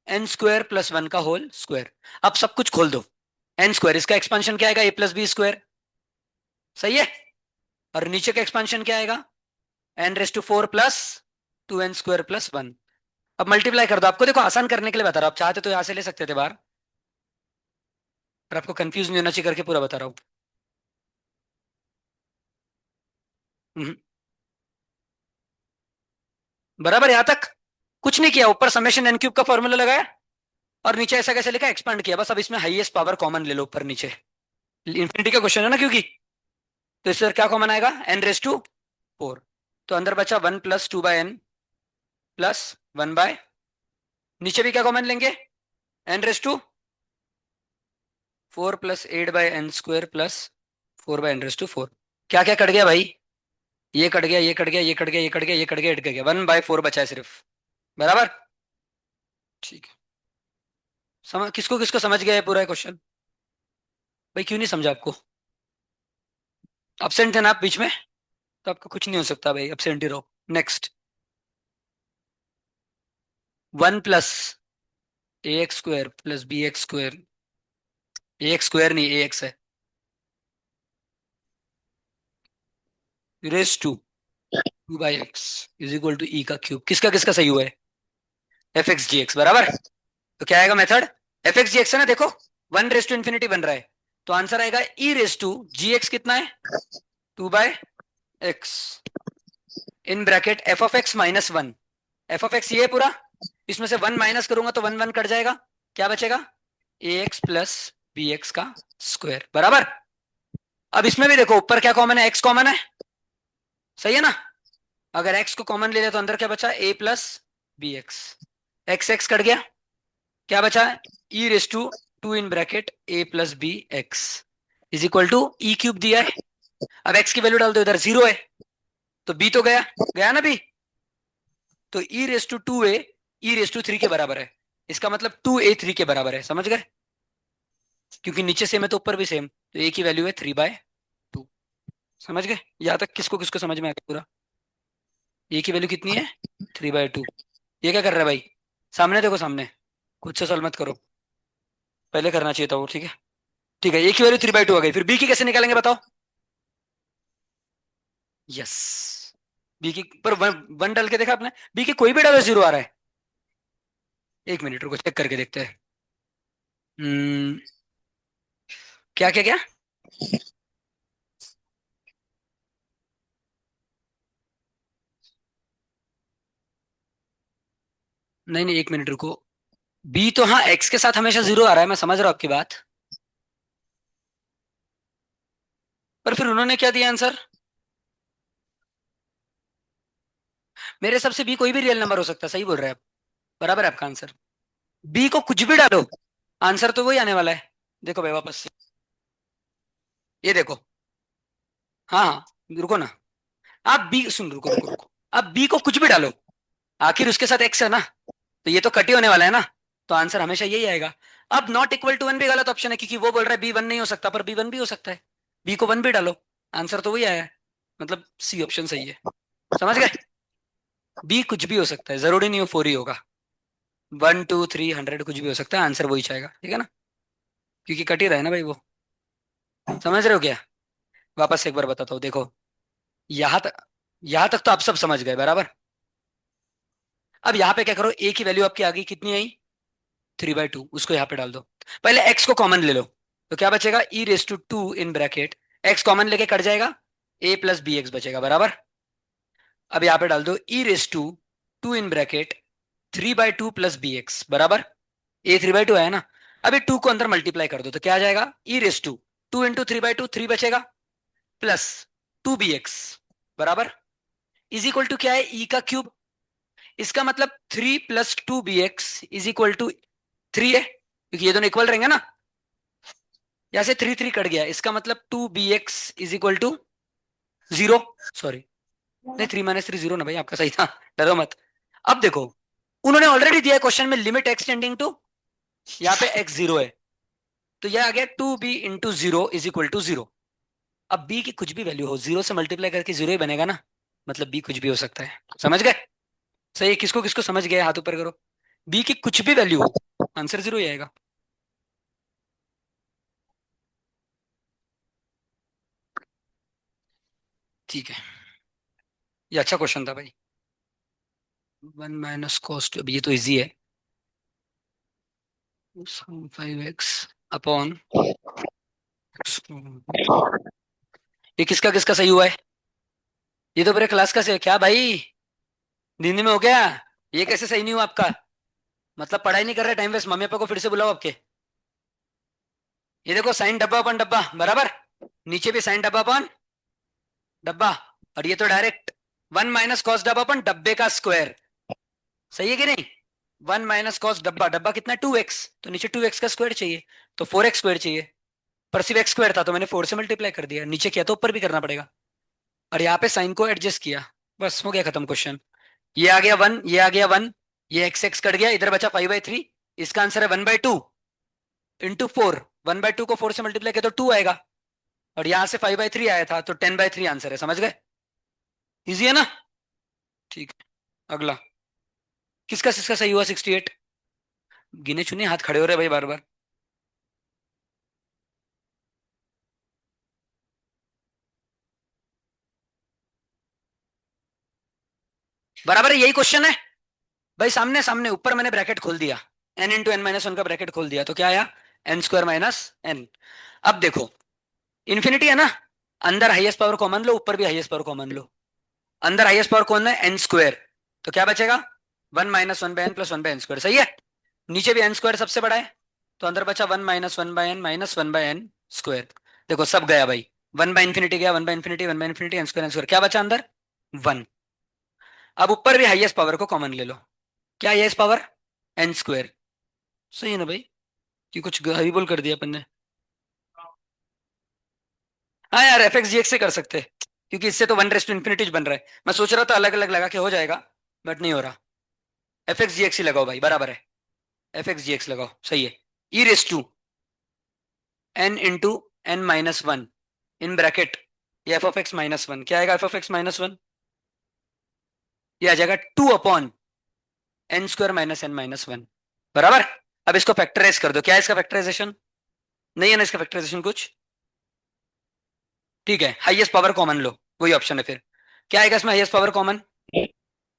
एन स्क्वायर प्लस वन का होल स्क्वायर। अब सब कुछ खोल दो, एन स्क्वायर, इसका एक्सपांशन क्या आएगा, ए प्लस बी स्क्वायर, सही है। और नीचे का एक्सपांशन क्या आएगा, n raise to four plus two n square plus one. अब मल्टीप्लाई कर दो, आपको देखो आसान करने के लिए बता रहा हूं, आप चाहते तो यहां से ले सकते थे बाहर, पर आपको कंफ्यूज नहीं होना चाहिए करके पूरा बता रहा हूं। हम्म, बराबर यहां तक कुछ नहीं किया, ऊपर समेशन एन क्यूब का फॉर्मूला लगाया और नीचे ऐसा कैसे लिखा, एक्सपांड किया बस। अब इसमें हाईएस्ट पावर कॉमन ले लो ऊपर नीचे, इंफिनिटी का क्वेश्चन है ना क्योंकि। तो इससे क्या कॉमन आएगा, एन रेस टू फोर। तो अंदर बचा one plus two by n plus one by, नीचे भी क्या कॉमन लेंगे, n raise to four plus eight by n square plus four by n raise to four. क्या क्या कट गया भाई, ये कट गया, ये कट गया, ये कट गया, ये कट गया, ये कट गया, ये कट गया, वन बाय फोर बचा है सिर्फ, बराबर। ठीक है, समझ, किसको किसको समझ गया है पूरा क्वेश्चन, भाई क्यों नहीं समझा आपको, एब्सेंट थे ना आप बीच में, तो आपका कुछ नहीं हो सकता भाई, एब्सेंट ही रहो। Next, one plus a x square plus b x square, a x square नहीं ए एक्स है, raise to two by x is equal to e का क्यूब। किसका किसका सही हुआ है, एफ एक्स जी एक्स, बराबर। तो क्या आएगा मेथड, एफ एक्स जी एक्स है ना, देखो वन रेस टू इन्फिनिटी बन रहा है, तो आंसर आएगा e raise to g x कितना है, two by x in bracket f of x minus one. F of x ये है पूरा, इसमें से वन माइनस करूंगा तो वन वन कट जाएगा, क्या बचेगा, ए एक्स प्लस बी एक्स का स्क्वायर, बराबर। अब इसमें भी देखो ऊपर क्या कॉमन है, एक्स कॉमन है, सही है ना। अगर एक्स को कॉमन ले लिया तो अंदर क्या बचा, a plus b x, x x cut गया, क्या बचा, e raise to two in bracket a plus b x is equal to e cube दिया है। अब एक्स की वैल्यू डाल दो, इधर जीरो है तो बी तो गया, गया ना बी। तो e raise to two a e raise to three के बराबर है, इसका मतलब टू ए थ्री के बराबर है, समझ गए, क्योंकि नीचे सेम है तो ऊपर भी सेम, तो ए की वैल्यू है थ्री बाय टू। समझ गए, यहां तक किसको किसको समझ में आ गया पूरा, ए की वैल्यू कितनी है, थ्री बाय टू। ये क्या कर रहा है भाई, सामने देखो सामने, खुद से सॉल्व मत करो, पहले करना चाहिए था वो, ठीक है। ठीक है, ए की वैल्यू थ्री बाय टू आ गई, फिर बी की कैसे निकालेंगे बताओ, यस, बी की पर वन वन डाल के देखा आपने, बी की कोई भी डालो जीरो आ रहा है। एक मिनट रुको चेक करके देखते हैं। हम्म, क्या क्या क्या, नहीं नहीं एक मिनट रुको, बी तो हाँ एक्स के साथ हमेशा जीरो आ रहा है, मैं समझ रहा हूँ आपकी बात, पर फिर उन्होंने क्या दिया आंसर, मेरे हिसाब से बी कोई भी रियल नंबर हो सकता है, सही बोल रहे हैं आप, बराबर है आपका आंसर। बी को कुछ भी डालो, आंसर तो वही आने वाला है। देखो भाई वापस से, ये देखो, हाँ हाँ रुको ना, आप बी सुन, रुको रुको रुको, आप बी को कुछ भी डालो, आखिर उसके साथ एक्स है ना, तो ये तो कटी होने वाला है ना, तो आंसर हमेशा यही आएगा। अब नॉट इक्वल टू वन भी गलत ऑप्शन है, क्योंकि वो बोल रहा है बी वन नहीं हो सकता, पर बी वन भी हो सकता है, बी को वन भी डालो, आंसर तो वही आया है, मतलब सी ऑप्शन सही है, समझ गए। बी कुछ भी हो सकता है, जरूरी नहीं हो फोर ही होगा। 1 2 3 100 कुछ भी हो सकता है, आंसर वही आएगा, ठीक है ना, क्योंकि कट ही रहा है ना भाई वो। समझ रहे हो क्या? वापस से एक बार बताता हूँ, देखो। यहां तक, यहां तक तो आप सब समझ गए बराबर। अब यहाँ पे क्या करो, ए की वैल्यू आपकी आ गई, कितनी आई? 3/2, उसको यहाँ पे डाल दो। पहले एक्स को कॉमन ले लो, तो क्या बचेगा? e⁻², in bracket, x common लेके कट जाएगा, a प्लस बी एक्स बचेगा बराबर। अब यहाँ पे डाल दो e⁻², in bracket 3/2 plus b x बराबर। ए 3/2 है ना। अभी 2 को अंदर मल्टीप्लाई कर दो तो क्या आ जाएगा? e⁻², 2 × 3/2, 3 बचेगा, प्लस 2bx बराबर, इज इक्वल टू क्या है? ई का क्यूब। इसका मतलब 3 + 2bx = 3 है, क्योंकि ये दोनों इक्वल रहेंगे ना। यहां से 3 3 कट गया, इसका मतलब 2bx = 0। सॉरी, नहीं 3 - 3 0 ना भाई, आपका सही था, डरो मत। अब देखो, उन्होंने ऑलरेडी दिया है क्वेश्चन में, लिमिट एक्स टेंडिंग टू, यहाँ पे x 0 है, तो यह आ गया 2b × 0 = 0। अब b की कुछ भी वैल्यू हो, 0 से मल्टीप्लाई करके 0 ही बनेगा ना, मतलब b कुछ भी हो सकता है। समझ गए? सही है, किसको किसको समझ गए हाथ ऊपर करो। b की कुछ भी वैल्यू हो, आंसर 0 ही आएगा। ठीक है, ये अच्छा क्वेश्चन था भाई। 1 - cos2, अब ये तो इजी है। 5x/, ये किसका किसका सही हुआ है? ये तो पूरे क्लास का सही है क्या भाई? नींद में हो गया? ये कैसे सही नहीं हुआ आपका? मतलब पढ़ाई नहीं कर रहे, टाइम वेस्ट। मम्मी पापा को फिर से बुलाओ आपके। ये देखो, साइन डब्बा अपन डब्बा बराबर, नीचे भी साइन डब्बा अपन डब्बा, और ये तो डायरेक्ट 1 - cos डब्बा अपन डब्बे का स्क्वायर। सही है कि नहीं? 1 - cos डब्बा, डब्बा कितना? 2x, तो नीचे 2x का स्क्वायर चाहिए, तो 4x² चाहिए। पर सिर्फ एक्स स्क्वायर था तो मैंने 4 से मल्टीप्लाई कर दिया, नीचे किया तो ऊपर भी करना पड़ेगा। और यहाँ पे साइन को एडजस्ट किया, बस हो गया खत्म क्वेश्चन। ये आ गया 1, ये आ गया 1, ये एक्स एक्स कट गया, इधर बचा 5/3। इसका आंसर है 1/2 × 4। 1/2 को 4 से मल्टीप्लाई किया तो 2 आएगा, और यहां से 5/3 आया था, तो 10/3 आंसर है। समझ गए? इजी है ना? ठीक है, अगला। किसका किसका सही हुआ? 68। गिने चुने हाथ खड़े हो रहे भाई बार बार। बराबर है, यही क्वेश्चन है भाई। सामने सामने ऊपर मैंने ब्रैकेट खोल दिया, n × n - 1 का ब्रैकेट खोल दिया, तो क्या आया? n² - n। अब देखो, इन्फिनिटी है ना, अंदर हाईएस्ट पावर कॉमन लो, ऊपर भी हाईएस्ट पावर कॉमन लो। अंदर हाईएस्ट पावर कौन है? n², तो क्या बचेगा? 1 - 1/n + 1/n²। सही है? नीचे भी n² सबसे बड़ा है, तो अंदर बचा 1 - 1/n - 1/n²। देखो सब गया भाई, 1/∞ गया, 1/∞, 1/∞, n², क्या बचा अंदर? 1। अब ऊपर भी हाईएस्ट पावर को कॉमन ले लो, क्या हाईएस्ट पावर? n²। सही है ना भाई? कि कुछ हरीबोल कर दिया अपन ने? हाँ यार, f(x, g(x) से कर सकते हैं, क्योंकि इससे तो 1∞ बन रहा है। मैं सोच रहा था अलग अलग लगा के हो जाएगा, बट नहीं हो रहा। f(x, g(x) ही लगाओ भाई, बराबर है। f(x, g(x) लगाओ, सही है। e⁻n × n - 1 इन ब्रैकेट, ये f(x, - 1), क्या आएगा? f(x, - 1), ये आ जाएगा 2/n² - n - 1 बराबर। अब इसको फैक्टराइज कर दो, क्या है इसका फैक्टराइजेशन? नहीं है ना इसका फैक्टराइजेशन कुछ? ठीक है, हाईएस्ट पावर कॉमन लो, वही ऑप्शन है फिर। क्या आएगा इसमें highest power common?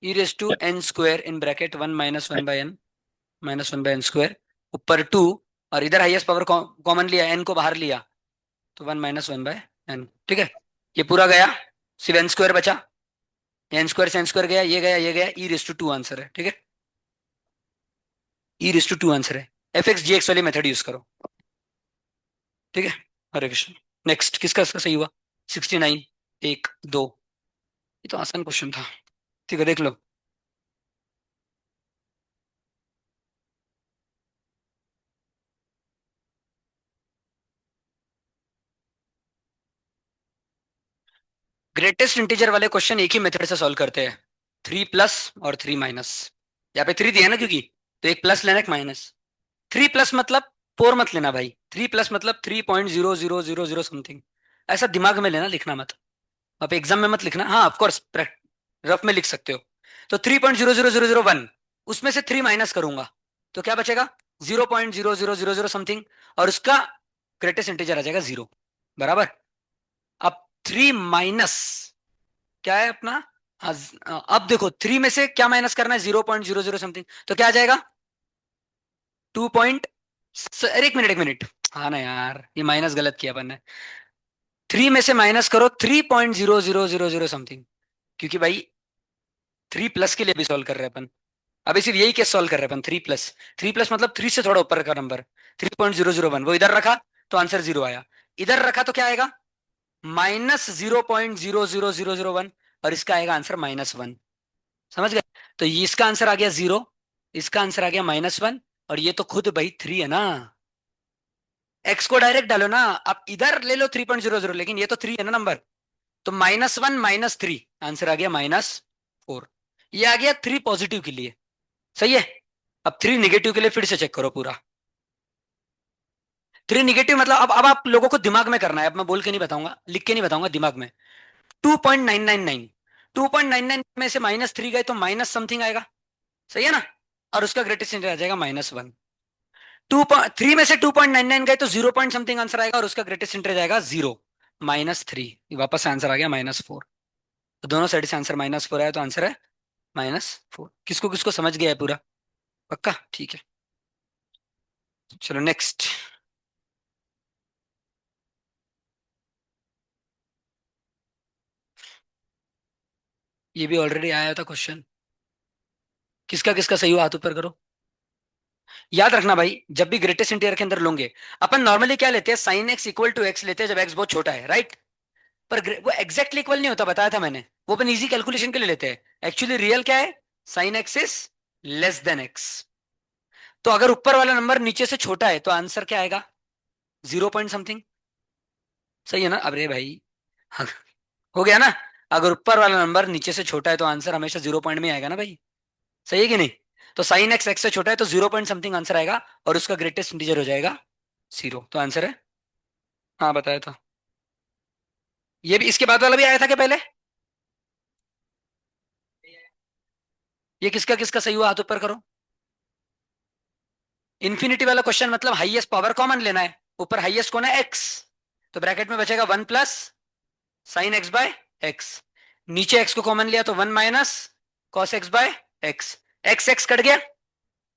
e⁻n² in bracket 1 - 1/n - 1/n², ऊपर 2, और इधर हाईएस्ट पावर कॉमन लिया, n को बाहर लिया, तो 1 - 1/n। ठीक है, ये पूरा गया, सिर्फ n² बचा। n² से n² गया, ये गया, ये गया, e⁻² आंसर है। ठीक है, e⁻² आंसर है। f(x, g(x) वाली मेथड यूज करो। ठीक है, हरे कृष्ण। नेक्स्ट, किसका इसका सही हुआ? 69, 1 2। ये तो आसान क्वेश्चन था। ठीक है, देख लो। ग्रेटेस्ट इंटीजर वाले क्वेश्चन एक ही मेथड से सॉल्व करते हैं, 3+ और 3-। यहाँ पे 3 दिया है ना, क्योंकि तो एक प्लस लेना, एक माइनस। 3+ मतलब 4 मत लेना भाई, 3+ मतलब 3.0000 समथिंग, ऐसा दिमाग में लेना, लिखना मत। आप एग्जाम में मत लिखना, हाँ ऑफकोर्स रफ में लिख सकते हो। तो 3.00001, उसमें से 3 माइनस करूंगा, तो क्या बचेगा? 0.0000 समथिंग, और उसका ग्रेटेस्ट इंटीजर आ जाएगा 0, बराबर। अब 3 माइनस क्या है अपना? हाँ, अब देखो 3 में से क्या माइनस करना है? 0.00 समथिंग, तो क्या आ जाएगा? 2 पॉइंट, अरे एक मिनट एक मिनट, हाँ ना यार, ये माइनस गलत किया अपन ने। 3 में से माइनस करो 3.0000 समथिंग, क्योंकि भाई 3 प्लस के लिए भी सॉल्व कर रहे हैं अपन। अभी सिर्फ यही केस सॉल्व कर रहे हैं अपन, 3 प्लस। 3 प्लस मतलब 3 से थोड़ा ऊपर का नंबर, 3.001, वो इधर रखा तो आंसर 0 आया। इधर रखा तो क्या आएगा? -0.000001, और इसका आएगा आंसर -1। समझ गए? तो ये इसका आंसर आ गया 0, इसका आंसर आ गया -1, और ये तो खुद भाई 3 है ना। एक्स को डायरेक्ट डालो ना, आप इधर ले लो 3.00, लेकिन ये तो 3 है ना नंबर। तो -1 -3, आंसर आ गया -4। ये आ गया 3 पॉजिटिव के लिए, सही है। अब 3 निगेटिव के लिए फिर से चेक करो पूरा। 3 निगेटिव मतलब अब आप लोगों को दिमाग में करना है, अब मैं बोल के नहीं बताऊंगा, लिख के नहीं बताऊंगा, दिमाग में। 2.999, 2.99 में से -3 गए तो माइनस समथिंग आएगा, सही है ना। और उसका ग्रेटेस्ट इंटीजर आ जाएगा -1। 3 में से 2.99 गए तो 0 पॉइंट समथिंग आंसर आएगा, और उसका ग्रेटेस्ट इंटीजर आएगा 0, -3। वापस आंसर आ गया -4। तो दोनों साइड से आंसर -4 आया, तो आंसर है -4। किसको किसको समझ गया है पूरा? पक्का? ठीक है, चलो नेक्स्ट। ये भी ऑलरेडी आया था क्वेश्चन। किसका किसका सही हुआ हाथ ऊपर करो। याद रखना भाई, जब भी ग्रेटेस्ट इंटीजर के अंदर लोगे, अपन नॉर्मली क्या लेते हैं? Sine x equal to x लेते हैं जब एक्स बहुत छोटा है, राइट। पर वो एग्जैक्टली इक्वल नहीं होता, बताया था मैंने। वो अपन इजी कैलकुलेशन के लिए लेते हैं। एक्चुअली रियल क्या है? Sine x is less than x. तो अगर ऊपर वाला नंबर नीचे से छोटा है तो आंसर क्या आएगा? 0 पॉइंट समथिंग, सही है ना? अरे भाई हो गया ना। अगर ऊपर वाला नंबर नीचे से छोटा है तो आंसर हमेशा 0 पॉइंट में आएगा ना भाई, सही है कि नहीं? तो साइन एक्स एक्स से छोटा है तो 0 पॉइंट समथिंग आंसर आएगा, और उसका ग्रेटेस्ट इंटीजर हो जाएगा 0, तो आंसर है। हाँ बताया था। ये भी इसके बाद वाला भी आया था क्या पहले? ये किसका किसका सही हुआ हाथ ऊपर करो। इन्फिनिटी वाला क्वेश्चन मतलब हाईएस्ट पावर कॉमन लेना है। ऊपर हाईएस्ट कौन है? एक्स। तो ब्रैकेट में बचेगा 1 plus sine x by x. नीचे एक्स को कॉमन लिया तो 1 minus cos x by x. X x cut गया।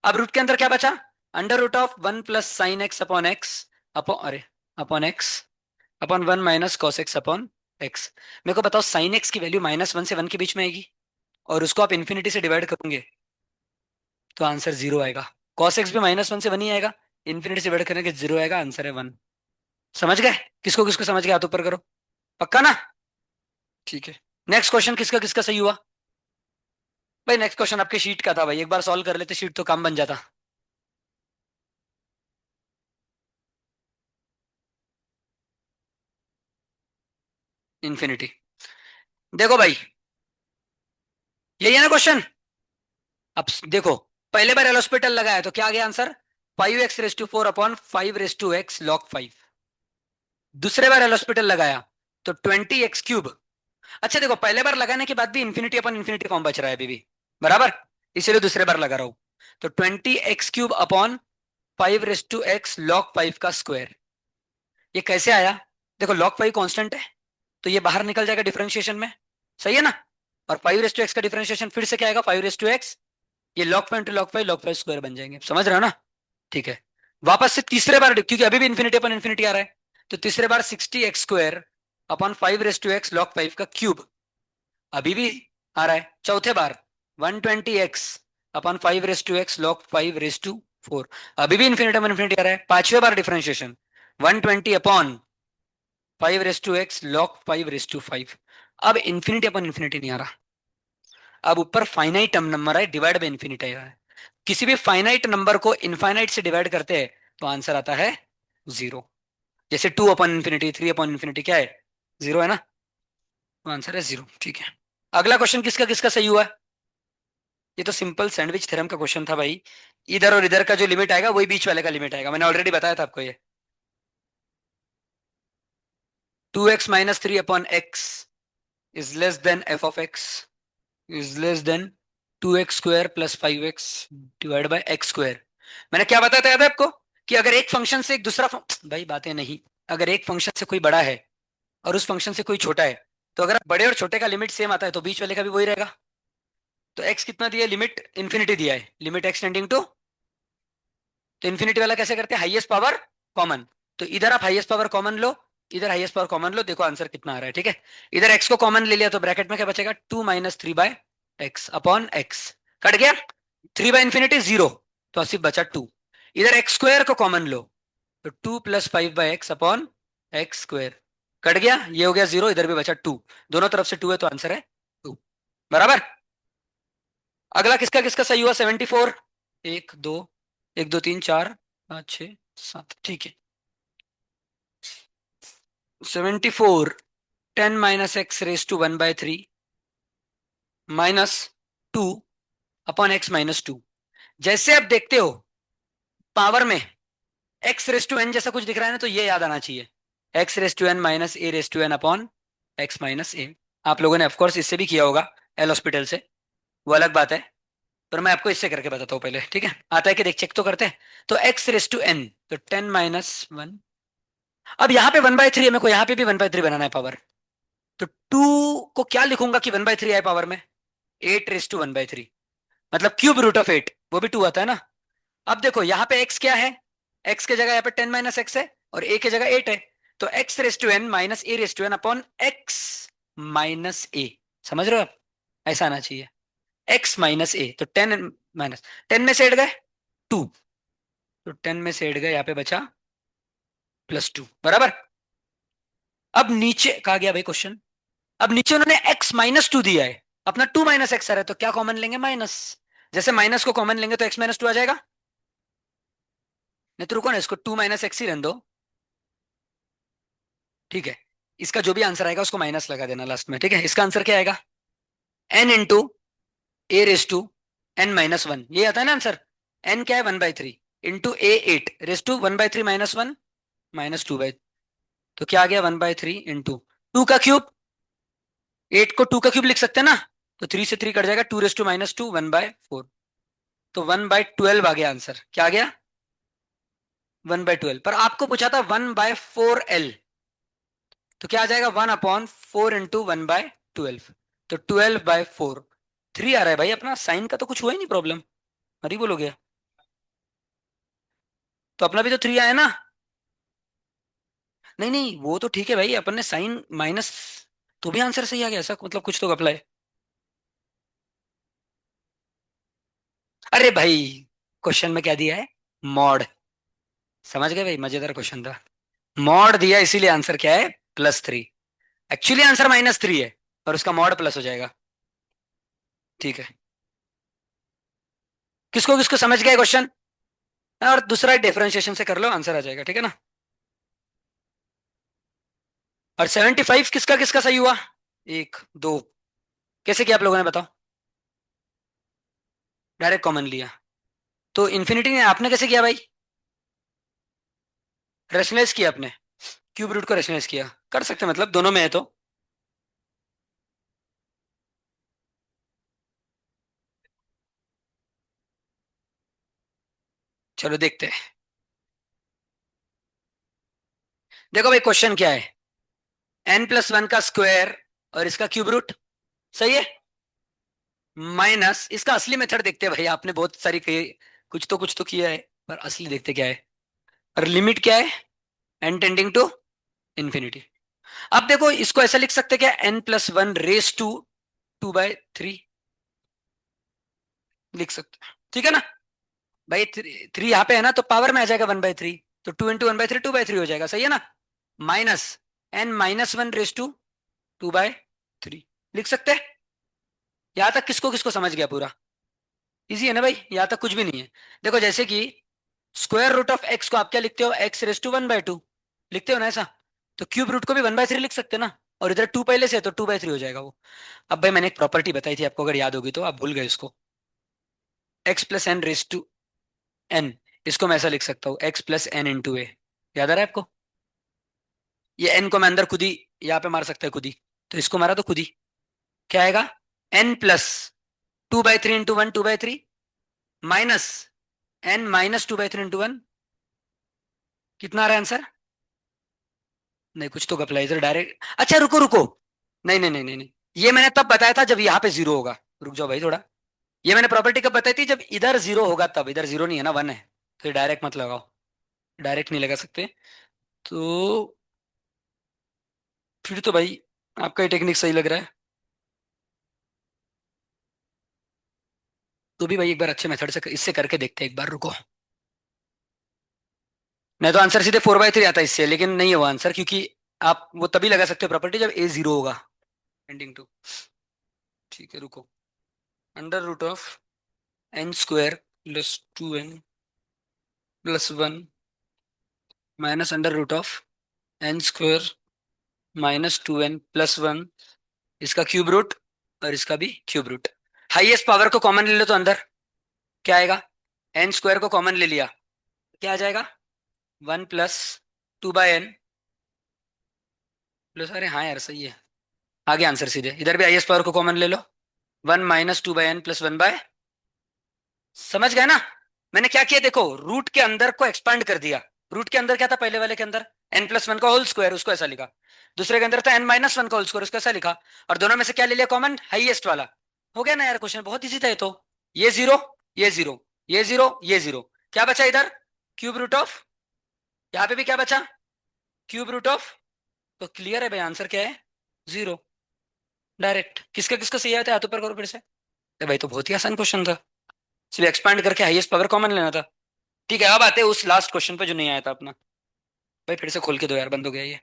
अब रूट के अंदर क्या बचा? Under root of 1 plus sine x upon x, upon, अरे, upon x, upon 1 minus cos x upon x. मेरे को बताओ, साइन एक्स की वैल्यू -1 से 1 के बीच में आएगी, और उसको आप इन्फिनिटी से डिवाइड करोगे तो आंसर 0 आएगा। कॉस एक्स भी -1 से 1 ही आएगा, इन्फिनिटी से डिवाइड करने के 0 आएगा, आंसर है 1। समझ गए? किसको किसको समझ गए हाथ ऊपर करो। पक्का ना? ठीक है। नेक्स्ट क्वेश्चन किसका किसका सही हुआ? भाई नेक्स्ट क्वेश्चन आपके शीट का था भाई, एक बार सॉल्व कर लेते, शीट तो काम बन जाता। इन्फिनिटी। देखो भाई, यही है ना क्वेश्चन। अब देखो, पहले बार एलोस्पिटल लगाया तो क्या आ गया answer? 5x⁴ upon 5x log 5। दूसरे बार एलोस्पिटल लगाया तो 20x³ अच्छा देखो, पहले बार लगाने के बाद भी इन्फिनिटी अपन इन्फिनिटी फॉर्म बच रहा है अभी भी, बराबर। इसीलिए दूसरे बार लगा रहा हूं। तो 20x³ अपॉन 5x log 5 का स्क्वायर। ये कैसे आया? देखो log 5 कांस्टेंट है, तो ये बाहर निकल जाएगा डिफरेंशिएशन में, सही है ना। और 5x का डिफरेंशिएशन फिर से क्या आएगा? 5x, ये log 5 × log 5 स्क्वायर बन जाएंगे, समझ रहे हो ना। ठीक है। वापस से तीसरे बार, क्योंकि अभी भी इन्फिनिटी अपन इन्फिनिटी आ रहा है, तो तीसरे बार 60x² अपॉन 5x log 5 का क्यूब, अभी भी आ रहा है। चौथे बार 120x अपॉन 5x log 5 4, अभी भी इन्फिनिटी इन्फिनिटी आ रहा है। पांचवें बार डिफरेंशिएशन 120 अपॉन 5x log 5 5। अब इन्फिनिटी अपॉन इन्फिनिटी नहीं आ रहा, अब ऊपर फाइनाइट नंबर है, डिवाइड बाय इन्फिनिटी आ रहा है। किसी भी फाइनाइट नंबर को इनफाइनाइट से डिवाइड करते हैं तो आंसर आता है 0। जैसे 2/∞, 3/∞, क्या है? 0 है ना, तो आंसर है 0। ठीक है। अगला क्वेश्चन किसका किसका सही हुआ? ये तो सिंपल सैंडविच थ्योरम का क्वेश्चन था भाई। इधर और इधर का जो लिमिट आएगा वही बीच वाले का लिमिट आएगा, मैंने ऑलरेडी बताया था आपको ये। 2x-3 upon x is less than f(x) is less than 2x² + 5x divide by x²। मैंने क्या बताया था आपको कि अगर एक फंक्शन से एक दूसरा भाई बातें नहीं, अगर एक फंक्शन से कोई बड़ा है और उस फंक्शन से कोई छोटा है, तो अगर बड़े और छोटे का लिमिट सेम आता है तो बीच वाले का भी वही रहेगा। तो एक्स कितना दिया है, लिमिट इन्फिनिटी दिया है, लिमिट एक्स टेंडिंग टू, तो इन्फिनिटी वाला कैसे करते हैं, हाईएस्ट पावर कॉमन। तो इधर आप हाईएस्ट पावर कॉमन लो, इधर हाईएस्ट पावर कॉमन लो, देखो आंसर कितना आ रहा है। ठीक है, इधर एक्स को कॉमन ले लिया तो ब्रैकेट में क्या बचेगा, 2 - 3/x अपॉन एक्स, कट गया। 3/इंफिनिटी 0, तो सिर्फ बचा 2। इधर एक्स स्क्वायर को कॉमन लो, तो 2 + 5/x upon X square, cut गया, ये हो गया 0, इधर भी बचा 2। दोनों तरफ से 2 है तो आंसर है 2, बराबर। अगला किसका किसका सही हुआ, 74। एक दो, 1 2 3 4 5 6 7, ठीक है। 74, 10 - x⁻³ -2 अपॉन x-2। जैसे आप देखते हो पावर में x⁻n जैसा कुछ दिख रहा है ना, तो ये याद आना चाहिए, x⁻n - a⁻n अपॉन x-a। आप लोगों ने ऑफकोर्स इससे भी किया होगा एल हॉस्पिटल से, वो अलग बात है, पर मैं आपको इससे करके बताता हूँ पहले, ठीक है। आता है कि देख, चेक तो करते हैं। तो x⁻n, तो 10 - 1। अब यहाँ पे 1/3 है, मेरे को यहाँ पे भी 1/3 बनाना है पावर, तो 2 को क्या लिखूंगा कि 1/3 आए पावर में, 8⁻1/3, मतलब क्यूब रूट ऑफ 8, वो भी 2 आता है ना। अब देखो यहाँ पे x क्या है, x के जगह यहाँ पे 10 - x है और a के जगह 8 है, तो x⁻n - a⁻n अपॉन x-a, समझ रहे हो आप, ऐसा आना चाहिए, x-a, तो 10 में से हट गए 2, तो 10 में से हट गए, यहाँ पे बचा +2, बराबर। अब नीचे कहा गया भाई क्वेश्चन, अब नीचे उन्होंने x-2 दिया है, अपना 2 - x आ रहा है, तो क्या कॉमन लेंगे, माइनस। जैसे माइनस को कॉमन लेंगे तो x-2 आ जाएगा, नहीं तो रुको ना, इसको 2 - x ही रहने दो, ठीक है। इसका जो भी आंसर आएगा उसको माइनस लगा देना लास्ट में, ठीक है। इसका आंसर क्या आएगा, n × a⁻n - 1, ये आता है ना आंसर। n क्या है, 1/3 इंटू a8 ⁻1/3 - 1 -2 तो क्या आ गया, 1/3 इंटू 2 का क्यूब, 8 को 2 का क्यूब लिख सकते हैं ना, तो 3 से 3 कट जाएगा, 2⁻² 1/4, तो 1/12 आ गया आंसर, क्या आ गया, 1/12। पर आपको पूछा था 1/4L, तो क्या आ जाएगा, 1/4 इंटू 1/12, तो 12/4, 3 आ रहा है भाई, अपना साइन का तो कुछ हुआ ही नहीं प्रॉब्लम, अरे बोलो गया, तो अपना भी तो 3 आया ना। नहीं नहीं, वो तो ठीक है भाई, अपन ने साइन माइनस, तो भी आंसर सही आ गया, ऐसा मतलब कुछ तो घपला है। अरे भाई, क्वेश्चन में क्या दिया है, मॉड, समझ गए भाई, मजेदार क्वेश्चन था, मॉड दिया इसीलिए आंसर क्या है, +3। एक्चुअली आंसर -3 है और उसका मॉड प्लस हो जाएगा, ठीक है। किसको किसको समझ गया क्वेश्चन, और दूसरा डिफरेंशिएशन से कर लो, आंसर आ जाएगा, ठीक है ना। और 75 किसका किसका सही हुआ, 1 2, कैसे किया आप लोगों ने बताओ, डायरेक्ट कॉमन लिया, तो इन्फिनिटी ने आपने कैसे किया भाई, रेशनलाइज किया आपने, क्यूब रूट को रेशनलाइज किया, कर सकते हैं, मतलब दोनों में है तो। चलो देखते हैं, देखो भाई क्वेश्चन क्या है, n+1 का स्क्वायर और इसका क्यूब रूट, सही है, माइनस इसका असली मेथड देखते हैं भाई, आपने बहुत सारी कुछ तो किया है, पर असली देखते क्या है, और लिमिट क्या है, n टेंडिंग टू इन्फिनिटी। अब देखो इसको ऐसा लिख सकते क्या, n+1 रेज टू 2/3 लिख सकते हैं, ठीक है ना। भाई 3 यहाँ पे है ना, तो पावर में आ जाएगा 1/3, तो 2 इंटू 1/3 2/3 हो जाएगा, सही है ना। माइनस n - 1 रेज टू 2/3 लिख सकते हैं। यहां तक किसको किसको समझ गया पूरा, इजी है ना भाई, यहां तक कुछ भी नहीं है। देखो जैसे कि स्क्वायर रूट ऑफ एक्स को आप क्या लिखते हो, x⁻² लिखते हो ना ऐसा, तो क्यूब रूट को भी 1/3 लिख सकते हैं ना, और इधर 2 पहले से है तो 2/3 हो जाएगा वो। अब भाई मैंने एक प्रॉपर्टी बताई थी आपको, अगर याद होगी तो, आप भूल गए इसको, x+n, इसको मैं ऐसा लिख सकता हूँ, x+n × a, याद आ रहा है आपको, ये n को मैं अंदर खुद ही यहाँ पे मार सकता है खुद ही, तो इसको मारा तो खुद ही, क्या आएगा, n+2/3 × 1 2/3 माइनस n-2/3 × 1 कितना आ रहा है आंसर? नहीं, कुछ तो गपला इधर डायरेक्ट। अच्छा रुको रुको, नहीं नहीं नहीं नहीं नहीं, ये मैंने तब बताया था जब यहाँ पे जीरो होगा। रुक जाओ भाई थोड़ा। ये मैंने प्रॉपर्टी कब बताई थी? जब इधर जीरो होगा तब। इधर जीरो नहीं है ना, वन है। तो डायरेक्ट मत लगाओ, डायरेक्ट नहीं लगा सकते। तो फिर तो भाई आपका ही टेक्निक सही लग रहा है। तो भी भाई एक बार अच्छे मेथड से इससे करके देखते हैं एक बार, रुको। नहीं तो आंसर सीधे 4/3 आता है इससे, लेकिन नहीं है वो आंसर, क्योंकि आप वो तभी लगा सकते हो प्रॉपर्टी जब ए जीरो होगा। Ending to. ठीक है रुको। √n² + 2n + 1 -√n²-2n + 1 इसका क्यूब रूट और इसका भी क्यूब रूट। हाईएस्ट पावर को कॉमन ले लो तो अंदर क्या आएगा? n² को कॉमन ले लिया, क्या आ जाएगा? 1 + 2/n प्लस, अरे हाँ यार सही है। आगे आंसर सीधे, इधर भी हाईएस्ट पावर को कॉमन ले लो। 1 - 2/n + 1/। समझ गए ना? मैंने क्या किया देखो, रूट के अंदर को एक्सपांड कर दिया। रूट के अंदर क्या था पहले वाले के अंदर? n+1 का होल स्क्वायर, उसको ऐसा लिखा। दूसरे के अंदर था n-1 का होल स्क्वायर, उसको ऐसा लिखा। और दोनों में से क्या ले लिया कॉमन? हाईएस्ट वाला। हो गया ना यार, क्वेश्चन बहुत इजी था ये तो। ये जीरो, ये जीरो, ये जीरो, ये जीरो, क्या बचा इधर? Cube root of. यहाँ पे भी क्या बचा? Cube root of. तो क्लियर है भाई, आंसर क्या है? जीरो। डायरेक्ट किसका किसका सही आया था, हाथ ऊपर करो फिर से। अरे भाई तो बहुत ही आसान क्वेश्चन था, सिर्फ एक्सपांड करके हाईएस्ट पावर कॉमन लेना था। ठीक है, अब आते हैं उस लास्ट क्वेश्चन पे जो नहीं आया था अपना। भाई फिर से खोल के दो यार, बंद हो गया ये।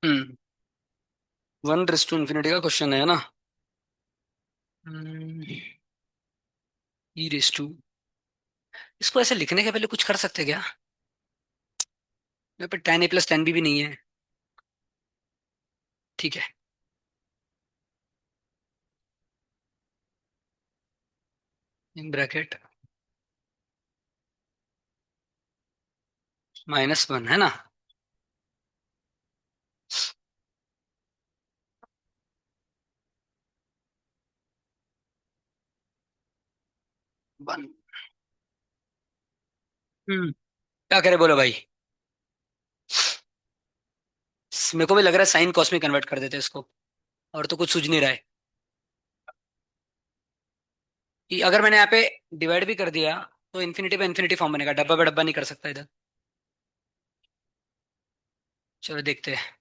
हम्म 1/∞ का क्वेश्चन है ना? e⁻, इसको ऐसे लिखने के पहले कुछ कर सकते क्या? यहाँ पे tan a + tan b भी नहीं है। ठीक है। इन ब्रैकेट -1 है ना? वन। क्या करे बोलो भाई। मेरे को भी लग रहा है साइन कॉस में कन्वर्ट कर देते हैं इसको, और तो कुछ सूझ नहीं रहा है। कि अगर मैंने यहाँ पे डिवाइड भी कर दिया तो इन्फिनिटी पे इन्फिनिटी फॉर्म बनेगा, डब्बा पे डब्बा नहीं कर सकता इधर। चलो देखते हैं।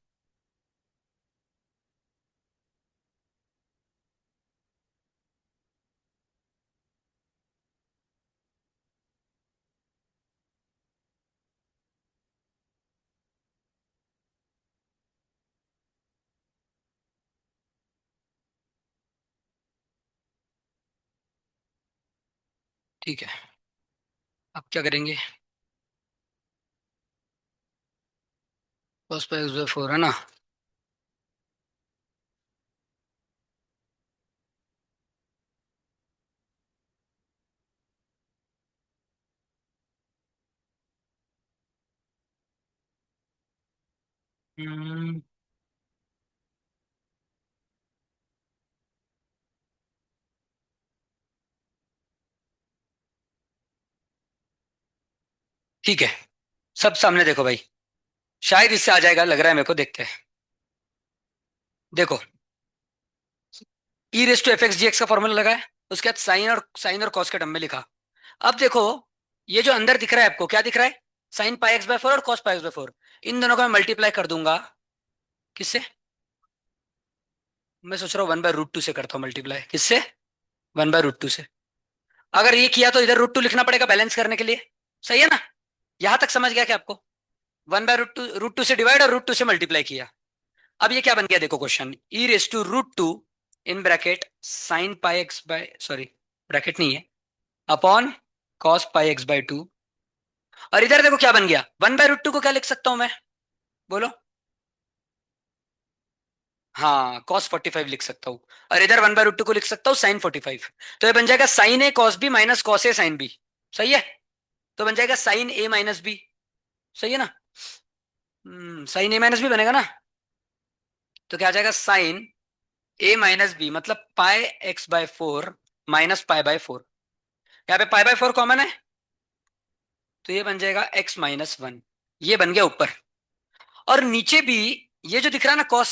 ठीक है, अब क्या करेंगे? cos π/4 है ना? हम्म, ठीक है, सब सामने देखो भाई। शायद इससे आ जाएगा, लग रहा है मेरे को, देखते हैं। देखो, e⁻f(x)(dx) का फॉर्मूला लगा है, उसके बाद साइन और कॉस के टर्म में लिखा। अब देखो, ये जो अंदर दिख रहा है आपको, क्या दिख रहा है? sin πx/4 और cos πx/4। इन दोनों को मैं मल्टीप्लाई कर दूंगा। किससे? मैं सोच रहा हूँ 1/√2 से करता हूँ मल्टीप्लाई। किससे? 1/√2 से। अगर ये किया तो इधर √2 लिखना पड़ेगा बैलेंस करने के लिए। सही है ना? यहां तक समझ गया क्या आपको? 1/√2 से डिवाइड और √2 से मल्टीप्लाई किया। अब ये क्या बन गया देखो question, e⁻√2 in bracket sin πx/, sorry bracket नहीं है, अपॉन cos πx/2। और इधर देखो क्या बन गया, 1/√2 को क्या लिख सकता हूं मैं? बोलो। हाँ, cos 45 लिख सकता हूँ। और इधर 1/√2 को लिख सकता हूँ sin 45। तो ये बन जाएगा sin a cos b minus cos a sin b। सही है। तो बन जाएगा sin a माइनस b। सही है ना। sin a माइनस b बनेगा ना। तो क्या आ जाएगा sin a माइनस b मतलब पाई x/4 माइनस पाई/4। यहाँ पे पाई/4 कॉमन है। तो ये बन जाएगा x-1। ये बन गया ऊपर। और नीचे भी ये जो दिख रहा है ना cos,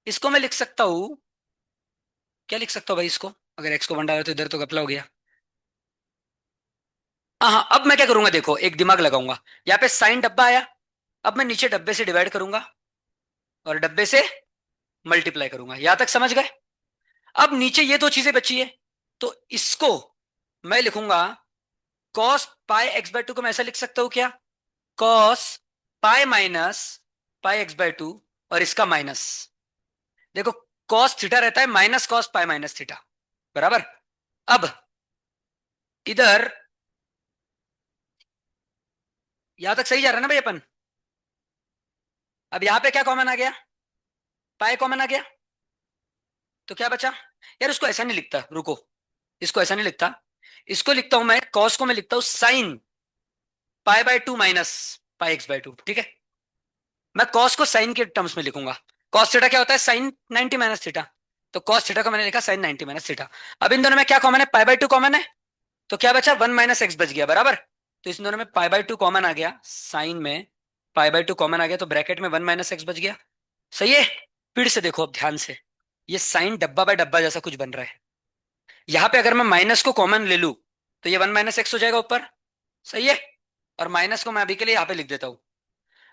इसको मैं लिख सकता हूँ। क्या लिख सकता हूँ भाई इसको। अगर x को 1 डाला तो इधर तो घपला हो गया। हाँ हाँ, अब मैं क्या करूंगा देखो, एक दिमाग लगाऊंगा। यहाँ पे साइन डब्बा आया। अब मैं नीचे डब्बे से डिवाइड करूंगा और डब्बे से मल्टीप्लाई करूंगा। यहां तक समझ गए। अब नीचे ये दो चीजें बची है। तो इसको मैं लिखूंगा cos π x/2 को मैं ऐसा लिख सकता हूं क्या। cos pi minus pi x/2 और इसका माइनस। देखो cos थीटा रहता है minus cos pi minus theta. बराबर। अब इधर यहां तक सही जा रहा है ना भाई अपन। अब यहां पे क्या कॉमन आ गया। पाई कॉमन आ गया। तो क्या बचा। यार उसको ऐसा नहीं लिखता, रुको। इसको ऐसा नहीं लिखता। इसको लिखता हूं मैं, कॉस को मैं लिखता हूं साइन π/2 माइनस π(x/2)। ठीक है। मैं कॉस को साइन के टर्म्स में लिखूंगा। कॉस थीटा क्या होता है, साइन 90 माइनस थीटा। तो कॉस थीटा को मैंने लिखा साइन 90 माइनस थीटा। अब इन दोनों में क्या कॉमन है, π/2 कॉमन है। तो क्या बचा, 1 माइनस एक्स बच गया। बराबर। तो इस दोनों में π/2 कॉमन आ गया, साइन में π/2 कॉमन आ गया, तो ब्रैकेट में 1 माइनस एक्स बच गया। सही है। फिर से देखो अब ध्यान से। ये साइन डब्बा बाय डब्बा जैसा कुछ बन रहा है। यहां पे अगर मैं माइनस को कॉमन ले लूं तो ये 1 माइनस एक्स हो जाएगा ऊपर। सही है। और माइनस को मैं अभी के लिए यहां पे लिख देता हूं।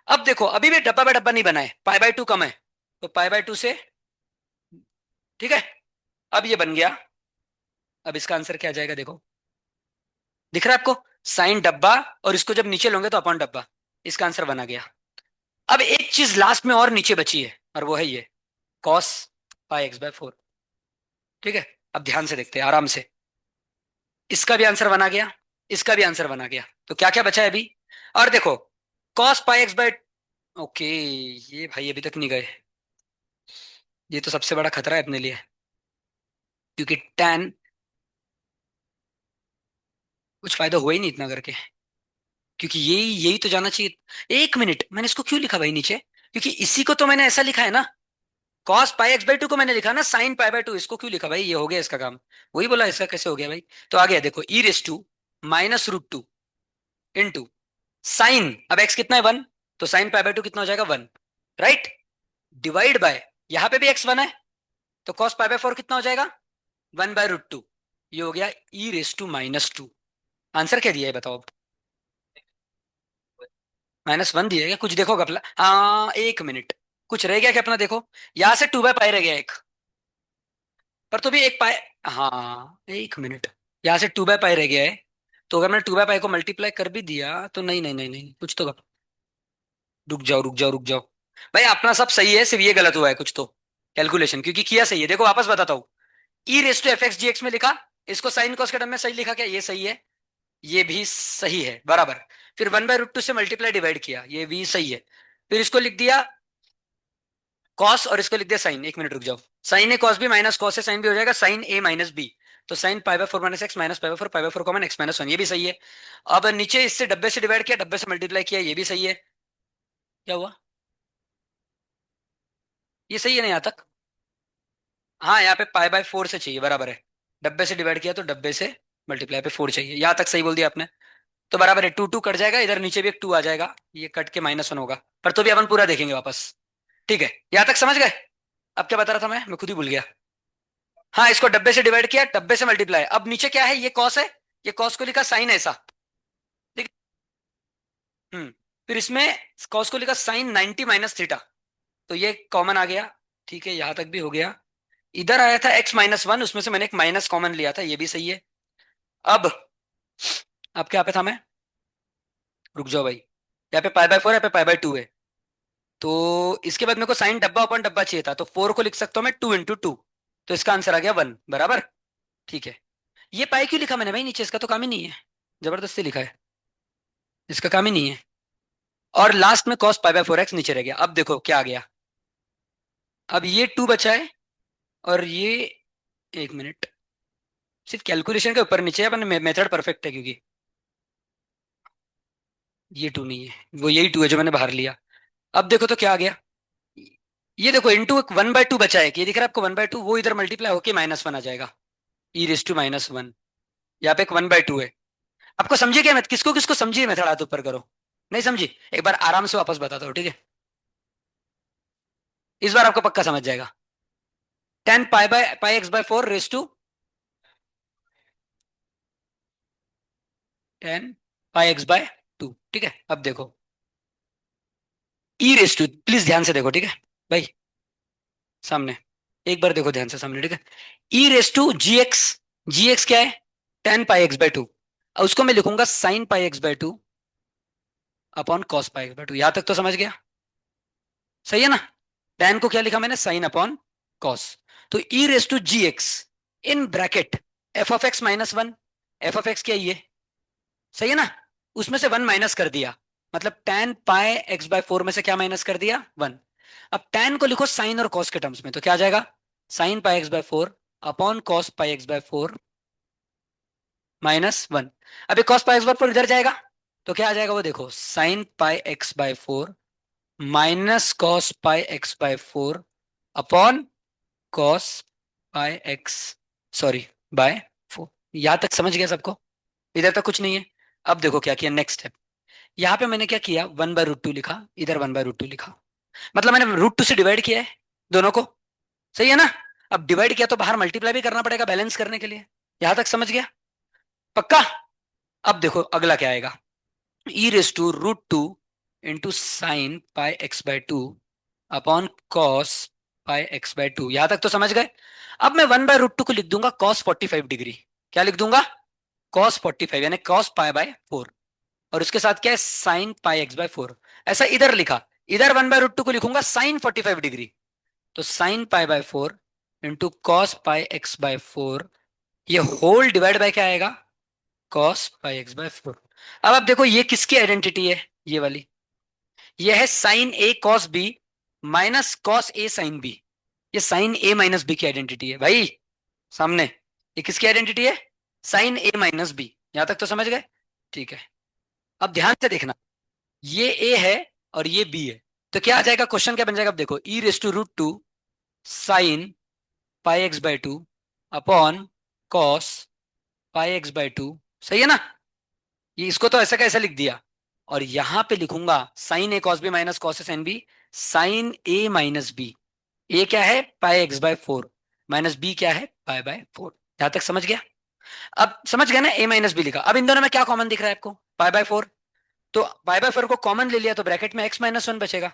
अब देखो अभी भी डब्बा बाय डब्बा नहीं बना है, π/2 कम है। तो π/2 से, ठीक है। अब ये बन गया। अब इसका आंसर क्या आ जाएगा देखो। दिख रहा है आपको। साइन डब्बा और इसको जब नीचे लोगे तो अपॉन डब्बा। इसका आंसर बना गया। अब एक चीज लास्ट में और नीचे बची है और वो है ये cos π(x/4)। ठीक है। अब ध्यान से देखते हैं आराम से। इसका भी आंसर बना गया। इसका भी आंसर बना गया। तो क्या क्या बचा है अभी। और देखो cos π(x/, ओके ये भाई अभी तक नहीं गए। ये तो सबसे बड़ा खतरा है अपने लिए। क्योंकि tan, कुछ फायदा हुआ ही नहीं इतना करके। क्योंकि यही यही तो जाना चाहिए। एक मिनट, मैंने इसको क्यों लिखा भाई नीचे। क्योंकि इसी को तो मैंने ऐसा लिखा है ना। cos π(x/2) को मैंने लिखा ना sin π/2। इसको क्यों लिखा भाई, ये हो गया इसका काम। वही बोला इसका कैसे हो गया भाई। तो आ गया देखो e⁻√2 इंटू साइन, अब x कितना है 1। तो sin π/2 कितना हो जाएगा 1। राइट। डिवाइड बाय, यहां पे भी x 1 है। तो cos π/4 कितना हो जाएगा 1/√2। ये हो गया e⁻²। आंसर क्या दिया है बताओ अब। -1 दिया है क्या, कुछ देखो अपना। हाँ एक मिनट। कुछ रह गया क्या अपना देखो। यहां से 2/π रह गया एक। पर तो भी एक पाई। हाँ एक मिनट। यहाँ से 2/π रह गया है। तो अगर मैंने 2/π को मल्टीप्लाई कर भी दिया तो नहीं नहीं नहीं नहीं कुछ तो। रुक जाओ रुक जाओ रुक जाओ। भाई अपना सब सही है, सिर्फ ये गलत हुआ है कुछ तो। कैलकुलेशन क्योंकि किया सही है, देखो वापस बताता हूँ। e⁻f(x)(gx) में लिखा। इसको साइन कॉस के टर्म में सही लिखा क्या, ये सही है। ये भी सही है बराबर। फिर 1/√2 से मल्टीप्लाई डिवाइड किया, ये भी सही है। फिर इसको लिख दिया कॉस और इसको लिख दिया साइन। एक मिनट रुक जाओ। Sine a cos b minus cos a sine b हो जाएगा साइन ए माइनस बी। तो sine π/4 minus x minus π/4 π/4 common x-1, ये भी सही है। अब नीचे इससे डब्बे से डिवाइड किया, डब्बे से मल्टीप्लाई किया, ये भी सही है। क्या हुआ। ये सही है ना यहाँ तक। हाँ यहाँ पे π/4 से चाहिए, बराबर है। डब्बे से डिवाइड किया तो डब्बे से मल्टीप्लाई पे 4 चाहिए, यहाँ तक सही बोल दिया आपने। तो बराबर है, 2 2 कट जाएगा, इधर नीचे भी एक 2 आ जाएगा, ये कट के -1 होगा। पर तो भी अपन पूरा देखेंगे वापस। ठीक है, यहाँ तक समझ गए। अब क्या बता रहा था मैं खुद ही भूल गया। हाँ इसको डब्बे से डिवाइड किया, डब्बे से मल्टीप्लाई। अब नीचे क्या है, ये कॉस है। ये कॉस को लिखा साइन ऐसा। ठीक। फिर इसमें कॉस को लिखा साइन 90 माइनस थीटा। तो ये कॉमन आ गया। ठीक है यहां तक भी हो गया। इधर आया था x-1, उसमें से मैंने एक माइनस कॉमन लिया था, ये भी सही है। अब अब क्या पे था मैं। रुक जाओ भाई। यहाँ पे π/4 है, पे π/2 है। तो इसके बाद मेरे को साइन डब्बा अपन डब्बा चाहिए था, तो 4 को लिख सकता हूँ मैं 2 × 2। तो इसका आंसर आ गया 1। बराबर। ठीक है। ये पाई क्यों लिखा मैंने भाई नीचे, इसका तो काम ही नहीं है। जबरदस्ती लिखा है। इसका काम ही नहीं है। और लास्ट में cos पाई बाय 4x नीचे रह गया। अब देखो क्या आ गया, अब ये 2 बचा है और ये, एक मिनट, सिर्फ कैलकुलेशन के ऊपर नीचे है, अपन मेथड परफेक्ट है क्योंकि ये 2 नहीं है, वो यही 2 है जो मैंने बाहर लिया। अब देखो तो क्या आ गया, ये देखो इंटू 1/2 बचा है, कि ये दिख रहा है आपको 1/2, वो इधर मल्टीप्लाई होके -1 आ जाएगा, e⁻⁻1। यहाँ पे एक 1/2 है। आपको समझिए क्या, मैं किसको किसको समझिए, मेथड हाथ ऊपर करो। नहीं समझी, एक बार आराम से वापस बताता हूँ, ठीक है। इस बार आपको पक्का समझ जाएगा। 10 पाई x/4 raise to 10 pi x/2, ठीक है। अब देखो ई रेस टू, प्लीज ध्यान से देखो, ठीक है भाई, सामने एक बार देखो ध्यान से सामने, ठीक है। e⁻g(x), जी एक्स क्या है, 10 पाई x/2, उसको मैं लिखूंगा sin पाई x/2 अपॉन cos पाई x/2। यहां तक तो समझ गया, सही है ना। tan को क्या लिखा मैंने, साइन अपॉन कॉस। तो e⁻g(x) in bracket f(x - 1), f(x) क्या ये, सही है ना, उसमें से 1 माइनस कर दिया, मतलब tan पाई x/4 में से क्या माइनस कर दिया, 1। अब tan को लिखो साइन और कॉस के टर्म्स में, तो क्या आ जाएगा, sin पाई x/4 अपॉन cos पाई x/4 -1। अभी cos पाई x/4 इधर जाएगा, तो क्या आ जाएगा वो देखो, sin पाई x/4 माइनस cos पाई x/4 अपॉन cos पाई x, सॉरी, बाय 4। यहां तक समझ गया सबको, इधर तक कुछ नहीं है। अब देखो क्या किया, नेक्स्ट स्टेप। यहाँ पे मैंने क्या किया, 1/√2 लिखा, इधर 1/√2 लिखा, मतलब मैंने √2 से डिवाइड किया है दोनों को, सही है ना। अब डिवाइड किया तो बाहर मल्टीप्लाई भी करना पड़ेगा बैलेंस करने के लिए। यहां तक समझ गया, पक्का। अब देखो अगला क्या आएगा, e⁻√2 into sine pi x/2 upon cos पाई x/2। यहां तक तो समझ गए। अब मैं 1/√2 को लिख दूंगा cos 45 डिग्री। क्या लिख दूंगा, cos 45, यानी cos पाई/4, और उसके साथ क्या है, साइन पाई x/4। ऐसा इधर लिखा, इधर 1/√2 को लिखूंगा sin 45 डिग्री, तो sin पाई/4 इंटू कॉस पाई x/4, ये होल डिवाइड बाय क्या आएगा, cos पाई x/4। अब आप देखो ये किसकी आइडेंटिटी है, ये वाली, ये है sign a cos b minus cos a sine B. ये साइन ए माइनस बी की आइडेंटिटी है भाई, सामने। ये किसकी आइडेंटिटी है, साइन ए माइनस बी। यहां तक तो समझ गए, ठीक है। अब ध्यान से देखना, ये ए है और ये बी है, तो क्या आ जाएगा, क्वेश्चन क्या बन जाएगा, अब देखो e⁻√2 sine pi x/2 upon cos पाई x/2, सही है ना। ये इसको तो ऐसा का ऐसा लिख दिया, और यहां पे लिखूंगा sign a cos b minus cos a sine B, sign a minus b. ए क्या है, पाई x/4, माइनस बी क्या है, पाई/4। यहां तक समझ गया। अब समझ गया ना, ए माइनस बी लिखा। अब इन दोनों में क्या कॉमन दिख रहा है आपको, पाई/4, तो पाई/4 को कॉमन ले लिया तो ब्रैकेट में x-1 बचेगा,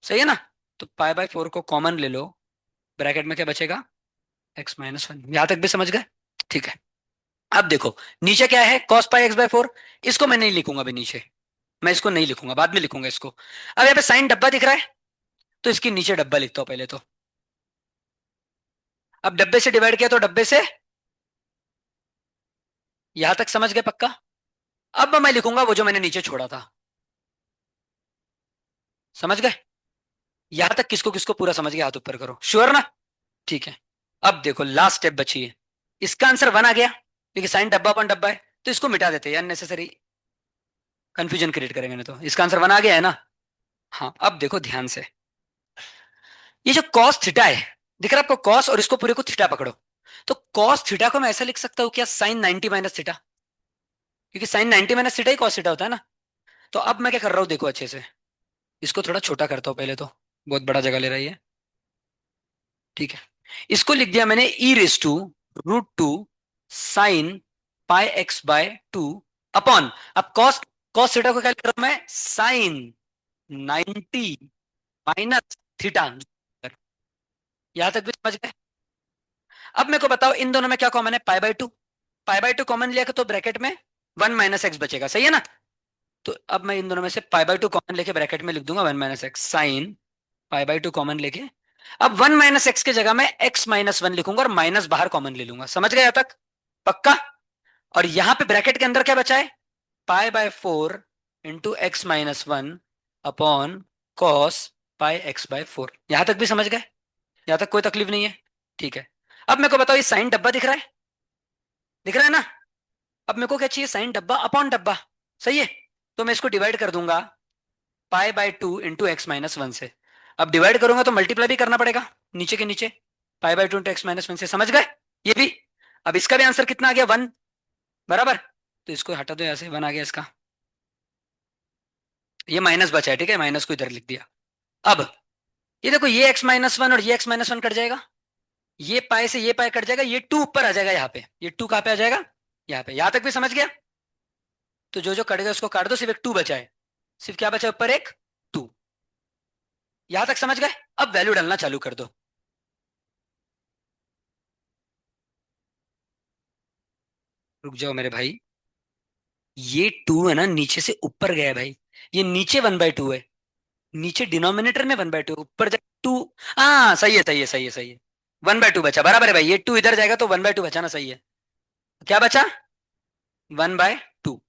सही है ना। तो पाई/4 को कॉमन ले लो, ब्रैकेट में क्या बचेगा, x-1। यहां तक भी समझ गए, ठीक है। अब देखो नीचे क्या है, cos पाई x/4, इसको मैं नहीं लिखूंगा अभी नीचे, मैं इसको नहीं लिखूंगा, बाद में लिखूंगा इसको। अब यहाँ पे साइन डब्बा दिख रहा है, तो इसके नीचे डब्बा लिखता हूं पहले तो। अब डब्बे से डिवाइड किया तो डब्बे से, यहां तक समझ गए पक्का। अब मैं लिखूंगा वो जो मैंने नीचे छोड़ा था, समझ गए। यहां तक किसको किसको पूरा समझ गया, हाथ ऊपर करो, श्योर ना, ठीक है। अब देखो लास्ट स्टेप बची है, इसका आंसर 1 आ गया, क्योंकि साइन डब्बा अपन डब्बा है, तो इसको मिटा देते हैं, अननेसेसरी कंफ्यूजन क्रिएट करेंगे नहीं तो। इसका आंसर 1 आ गया है ना। हाँ अब देखो ध्यान से, ये जो cos थीटा है, दिख रहा है आपको cos, और इसको पूरे को थीटा पकड़ो, तो cos थीटा को मैं ऐसा लिख सकता हूँ क्या, साइन 90 माइनस थीटा, क्योंकि साइन 90 माइनस थीटा ही cos थीटा होता है ना। तो अब मैं क्या कर रहा हूँ देखो अच्छे से, इसको थोड़ा छोटा करता हूँ पहले तो, बहुत बड़ा जगह ले रही है, ठीक है। इसको लिख दिया मैंने e⁻√2 sine pi x/2 upon, अब cos cos थीटा को क्या लिख रहा हूं मैं, साइन 90 माइनस थीटा। यहां तक भी समझ गए। अब मेरे को बताओ इन दोनों में क्या कॉमन है, पाई/2, पाई/2 कॉमन लिया तो ब्रैकेट में 1 - x बचेगा, सही है ना। तो अब मैं इन दोनों में से पाई/2 कॉमन लेके ब्रैकेट में लिख दूंगा 1 - x, साइन पाई/2 कॉमन लेके। अब 1 - x की जगह में x-1 लिखूंगा और माइनस बाहर कॉमन ले लूंगा, समझ गए यहां तक, पक्का। और यहां पे ब्रैकेट के अंदर क्या बचा है, पाई/4 into x-1 upon cos pi x by 4। यहां तक भी समझ गए? यहां तक कोई तकलीफ नहीं है? ठीक है। अब मेरे को बताओ, ये साइन डब्बा दिख रहा है? दिख रहा है ना? अब मेरे को क्या चाहिए? साइन डब्बा अपॉन डब्बा। सही है। तो मैं इसको डिवाइड कर दूंगा pi by 2 into x minus 1 से। अब डिवाइड करूंगा तो मल्टीप्लाई भी करना पड़ेगा नीचे के नीचे, pi by 2 into x minus 1 से। समझ गए ये भी? अब इसका भी आंसर कितना आ गया? 1। बराबर। तो इसको हटा दो, यहां से 1 आ गया इसका। ये माइनस बचा है, ठीक है, माइनस को इधर लिख दिया। अब ये देखो, ये एक्स माइनस 1 और ये एक्स माइनस 1 कट जाएगा। ये पाई से ये पाई कट जाएगा, ये 2 ऊपर आ जाएगा यहाँ पे। ये 2 कहाँ पे आ जाएगा? यहाँ पे। यहां तक भी समझ गया? तो जो जो कट गया उसको काट दो, सिर्फ एक 2 बचा है। सिर्फ क्या बचा है ऊपर? एक 2। यहां तक समझ गए? अब वैल्यू डालना चालू कर दो। रुक जाओ मेरे भाई। ये 2 है ना, नीचे से ऊपर गया है भाई। ये नीचे 1/2 है। नीचे डिनोमिनेटर में 1/2, ऊपर जाए 2। हाँ सही है, सही है, सही है, सही है। 1/2 बचा, बराबर है भाई। ये 2 इधर जाएगा तो 1/2 बचा ना? सही है। क्या बचा? 1/2।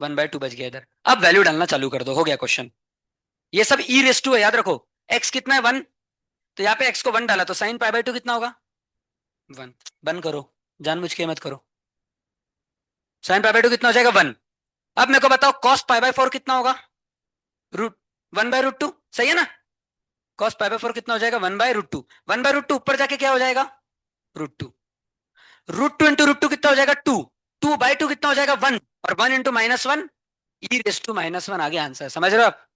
1/2 बच गया इधर। अब वैल्यू डालना चालू कर दो, हो गया क्वेश्चन। ये सब ई रेस टू है, याद रखो। एक्स कितना है? 1। तो यहाँ पे एक्स को 1 डाला तो साइन पाई बाय 2 कितना होगा? 1। बंद करो, जानबूझ के मत करो। साइन पाई बाय 2 कितना हो जाएगा? 1। अब मेरे को बताओ, कॉस पाई बाय 4 कितना होगा? रूट 1/√2। सही है ना? कॉस पाई बाय 4 कितना हो जाएगा? 1/√2। 1/√2 ऊपर जाके क्या हो जाएगा? √2। √2 इंटू √2 कितना हो जाएगा? 2। 2/2 कितना हो जाएगा? 1। और 1 इंटू -1, e⁻⁻1 आ गया आंसर। समझ रहे हो आप?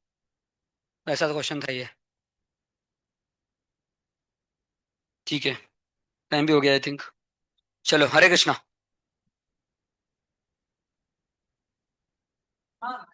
वैसा तो क्वेश्चन था ये। ठीक है। टाइम भी हो गया आई थिंक। चलो, हरे कृष्णा। हाँ।